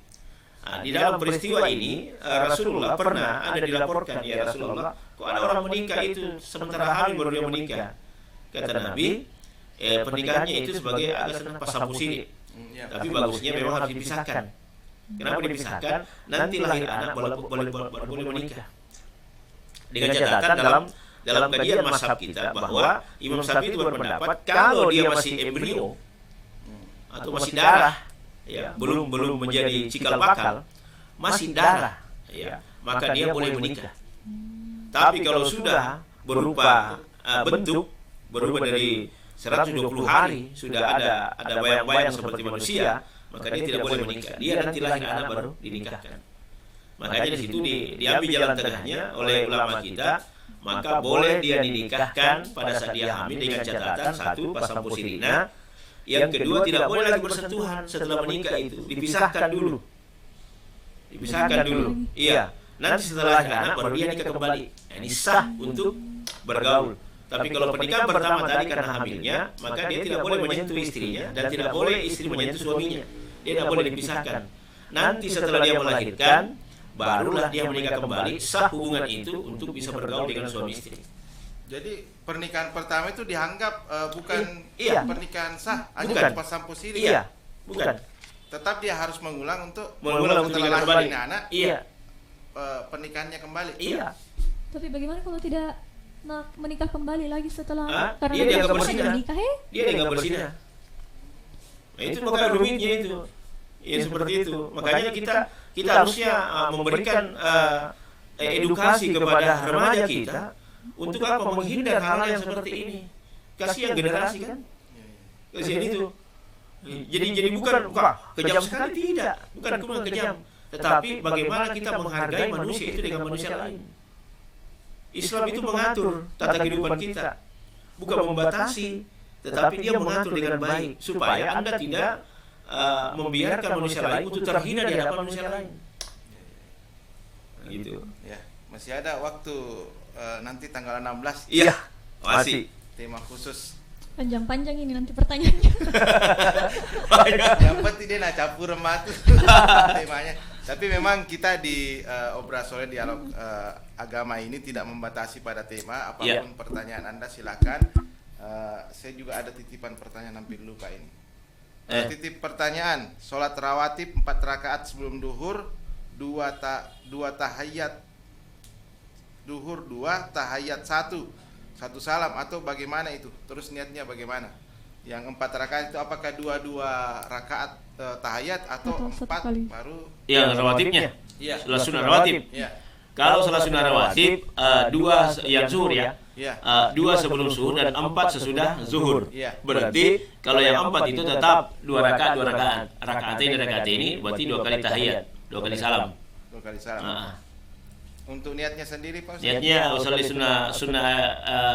C: Nah, di dalam peristiwa ini Rasulullah pernah ada dilaporkan, ya Rasulullah, kok ada orang menikah itu sementara hamil baru dia menikah. Kata Nabi, pernikahannya itu sebagai agak senang pasang pusing. Tapi bagusnya memang harus dipisahkan. Kenapa dipisahkan? Nanti lahir anak boleh menikah. Dengan catatan dalam kajian mazhab kita bahwa Imam Syafi'i itu berpendapat kalau dia masih embrio atau masih darah, ya belum menjadi cikal bakal, masih darah, ya maka dia boleh menikah. Tapi kalau sudah berupa bentuk berubah dari 120 hari sudah ada bayang-bayang seperti manusia, maka dia tidak boleh menikah. Dia nanti lahir anak baru dinikahkan. Makanya di situ diambil jalan tengahnya oleh ulama kita. maka boleh dia dinikahkan pada saat dia hamil dengan catatan satu, pasang pusirina. Yang kedua, tidak boleh lagi bersentuhan setelah menikah itu, dipisahkan dulu. Dipisahkan dulu. Iya. Nanti setelah anak baru dia nikah kembali. Ini sah untuk bergaul. Tapi kalau pernikahan pertama tadi karena hamilnya, maka dia tidak boleh menyentuh istrinya dan tidak boleh istri menyentuh suaminya. Dia tidak boleh dipisahkan. Nanti setelah dia melahirkan, barulah dia menikah kembali, sah hubungan itu untuk bisa bergaul dengan suami istri.
E: Jadi pernikahan pertama itu dianggap bukan pernikahan sah, hanya pasang pusiri.
C: Iya, bukan.
E: Tetap dia harus mengulang untuk
C: menikah kembali.
E: Anak.
C: Iya.
E: Pernikahannya kembali.
C: Iya.
B: Tapi bagaimana kalau tidak menikah kembali lagi setelah karena
C: dia dianggap berzina. Dia
B: ya?
C: dianggap berzina. Nah, itu makanya rumitnya itu. Ya seperti itu. Makanya kita harusnya memberikan edukasi kepada remaja kita untuk apa, menghindar hal yang seperti ini. Kasihan generasi kan? Kasihan itu. Jadi bukan kejam sekali, tidak. Bukan kejam. Tetapi bagaimana kita menghargai manusia itu dengan manusia lain. Islam itu mengatur tata kehidupan kita. Bukan membatasi, tetapi dia mengatur dengan baik. Supaya Anda tidak membiarkan manusia lain untuk terhina di hadapan manusia lain. Gitu.
E: Ya, masih ada waktu nanti tanggal 16.
C: Iya, masih.
E: Tema khusus.
B: Panjang-panjang ini nanti pertanyaannya.
E: Yang penting dia nak campur matu temanya. Tapi memang kita di Obras Soleh Dialog Agama ini tidak membatasi pada tema. Apapun pertanyaan Anda silakan. Saya juga ada titipan pertanyaan, hampir lupa ini. Titip pertanyaan, sholat rawatib 4 rakaat sebelum duhur, 2 tahiyat duhur, 2 tahiyat 1 salam, atau bagaimana itu? Terus niatnya bagaimana? Yang 4 rakaat itu apakah 2 rakaat tahiyat atau 4 baru?
C: Yang rawatibnya?
E: Iya.
C: Salat sunnah rawatib.
E: Iya.
C: Kalau salat sunnah rawatib 2 yang zuhur ya. 2 sebelum zuhur dan 4 sesudah zuhur. Berarti kalau yang 4 itu tetap 2 rakaat. Rakaat ini berarti 2 kali tahiyat, 2 kali salam.
E: 2 kali salam. Untuk niatnya sendiri Pak Ustaz?
C: Niatnya usolli sunnah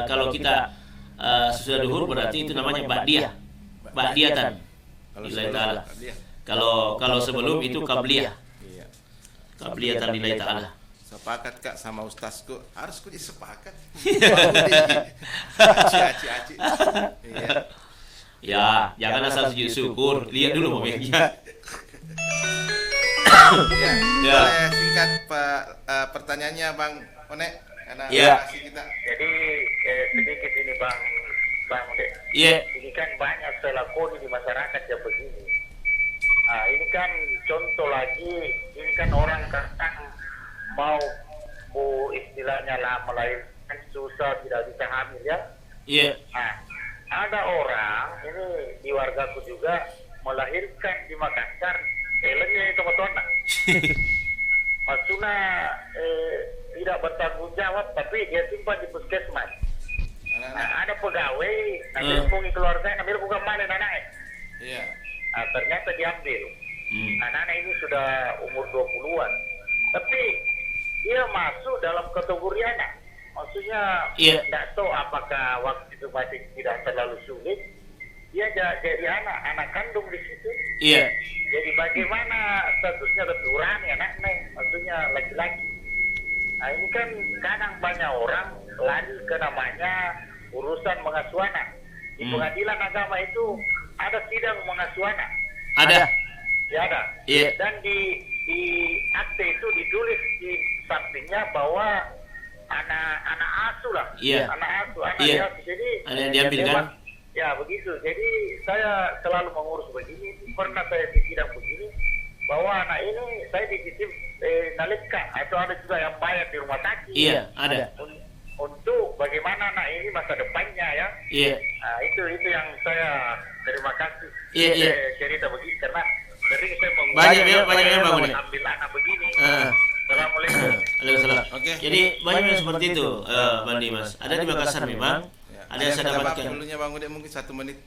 C: kalau kita sesudah duhur berarti itu namanya ba'diyatan. Lillahi ta'ala. Kalau sebelum itu qabliyah. Qabliyatan lillahi ta'ala.
E: Sepakat Kak sama Ustazku, harus ku sepakat. Aci.
C: Ya, jangan asal sujud syukur, lihat dulu momennya.
E: Ya. Boleh singkat pertanyaannya Bang One karena
C: masih
E: kita.
F: Jadi sedikit ini Bang Ode. Ini kan banyak selakoni di masyarakat yang begini. Ini kan contoh lagi, ini kan orang kan mau istilahnya lah melahirkan susah, tidak bisa hamil ya.
C: Iya.
F: Ada orang ini di wargaku juga melahirkan di Makassar, elengnya itu betona. Maksudnya tidak bertanggung jawab, tapi dia simpan di puskesmas. Ada pegawai, nanti hubungi keluarga, ambil bukan mana anaknya.
E: Iya.
F: Ternyata diambil. Anak-anak ini sudah umur 20-an. Tapi dia masuk dalam kategori anak. Maksudnya tidak tahu apakah waktu itu masih tidak terlalu sulit. Dia jadi anak kandung di situ.
C: Iya.
F: Jadi bagaimana statusnya keturunan anaknya, maksudnya laki-laki. Ini kan kadang banyak orang lari ke namanya urusan mengasuh anak. Di pengadilan agama itu ada sidang mengasuh anak.
C: Ada.
F: Ya ada.
C: Iya.
F: Dan di akte itu ditulis di sampingnya bahwa anak asuh lah.
C: Iya.
F: Anak asuh. Jadi
C: ada yang diambil kan?
F: Ya begitu. Jadi saya selalu mengurus begini. Pernah saya di sidang begini bahwa anak ini saya dititip nalika atau ada juga yang bayar di rumah sakit.
C: Iya, ada.
F: Untuk bagaimana anak ini masa depannya ya.
C: Iya.
F: Itu yang saya terima kasih.
C: Iya.
F: Cerita begini karena sering saya
C: banyak yang bangun.
F: Ambil anak begini. Assalamualaikum.
C: Waalaikumsalam. Oke. Jadi banyak yang seperti itu, Bang Dimas. Ada di Makassar memang. Ada yang saya dapatkan.
E: Dulunya Bang Ude mungkin 1 menit.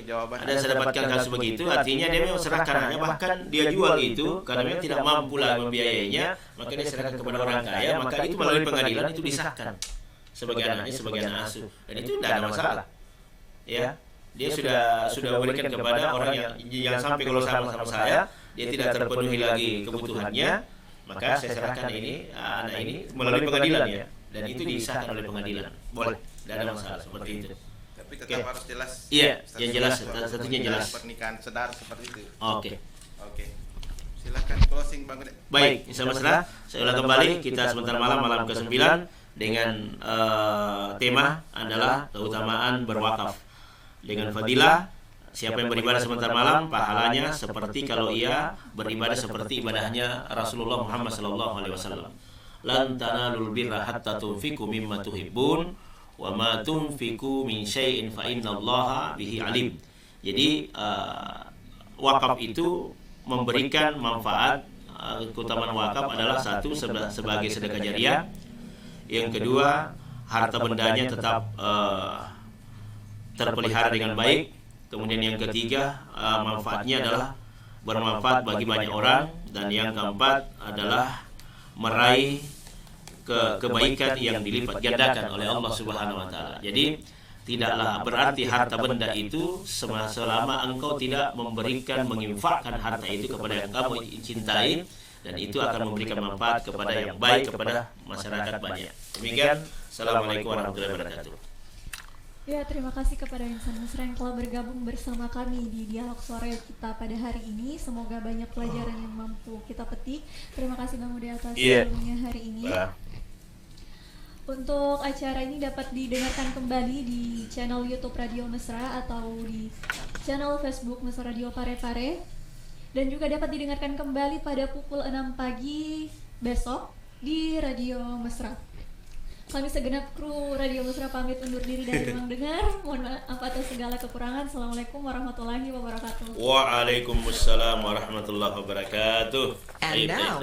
E: Jawaban.
C: Ada yang saya dapatkan kasus begitu. Artinya dia memang serahkan anaknya, bahkan dia jual itu karena memang tidak mampu lah membiayainya, maka dia serahkan kepada orang kaya. Maka itu melalui pengadilan itu disahkan. sebagai anaknya, sebagai anak asuh, dan itu tidak ada masalah. Ya, dia sudah berikan kepada orang yang sampai kalau sama saya dia tidak terpenuhi lagi kebutuhannya, maka saya serahkan anak ini melalui pengadilan ya, dan itu disahkan oleh pengadilan, boleh, tidak ada masalah seperti itu.
E: Tapi tetap harus jelas.
C: Iya, yang jelas, satunya jelas.
E: Pernikahan sedar seperti itu.
C: Oke.
E: Silakan closing Bang Gede.
C: Baik, insyaallah saya ulang kembali, kita sebentar malam ke-9 dengan tema adalah keutamaan berwakaf. Dengan fadilah, siapa yang beribadah sebentar malam pahalanya seperti kalau ia beribadah seperti ibadahnya Rasulullah Muhammad sallallahu alaihi wasallam. Lan tanalul birra hatta tunfiqu mimma tuhibbun wa ma tunfiqu min syai'in fa innallaha bihi alim. Jadi wakaf itu memberikan manfaat. Keutamaan wakaf adalah satu sebagai sedekah jariah. Yang kedua, harta bendanya tetap terpelihara dengan baik. Kemudian yang ketiga, manfaatnya adalah bermanfaat bagi banyak orang. Dan yang keempat adalah meraih kebaikan yang dilipat gandakan oleh Allah Subhanahu wa taala. Jadi tidaklah berarti harta benda itu selama engkau tidak memberikan, menginfakkan harta itu kepada yang kamu cintai, dan itu akan memberikan manfaat kepada yang baik kepada masyarakat banyak. Demikian, assalamualaikum warahmatullahi wabarakatuh.
B: Ya, terima kasih kepada Insan Mesra yang telah bergabung bersama kami di dialog sore kita pada hari ini. Semoga banyak pelajaran yang mampu kita petik. Terima kasih Bang Ude atas ilmunya hari ini. Untuk acara ini dapat didengarkan kembali di channel YouTube Radio Mesra atau di channel Facebook Mesra Radio Parepare, dan juga dapat didengarkan kembali pada pukul 6 pagi besok di Radio Mesra. Kami segenap kru Radio Mesra pamit undur diri dari ruang dengar. Mohon maaf atas segala kekurangan. Assalamualaikum warahmatullahi wabarakatuh.
C: Waalaikumsalam warahmatullahi wabarakatuh.
I: And now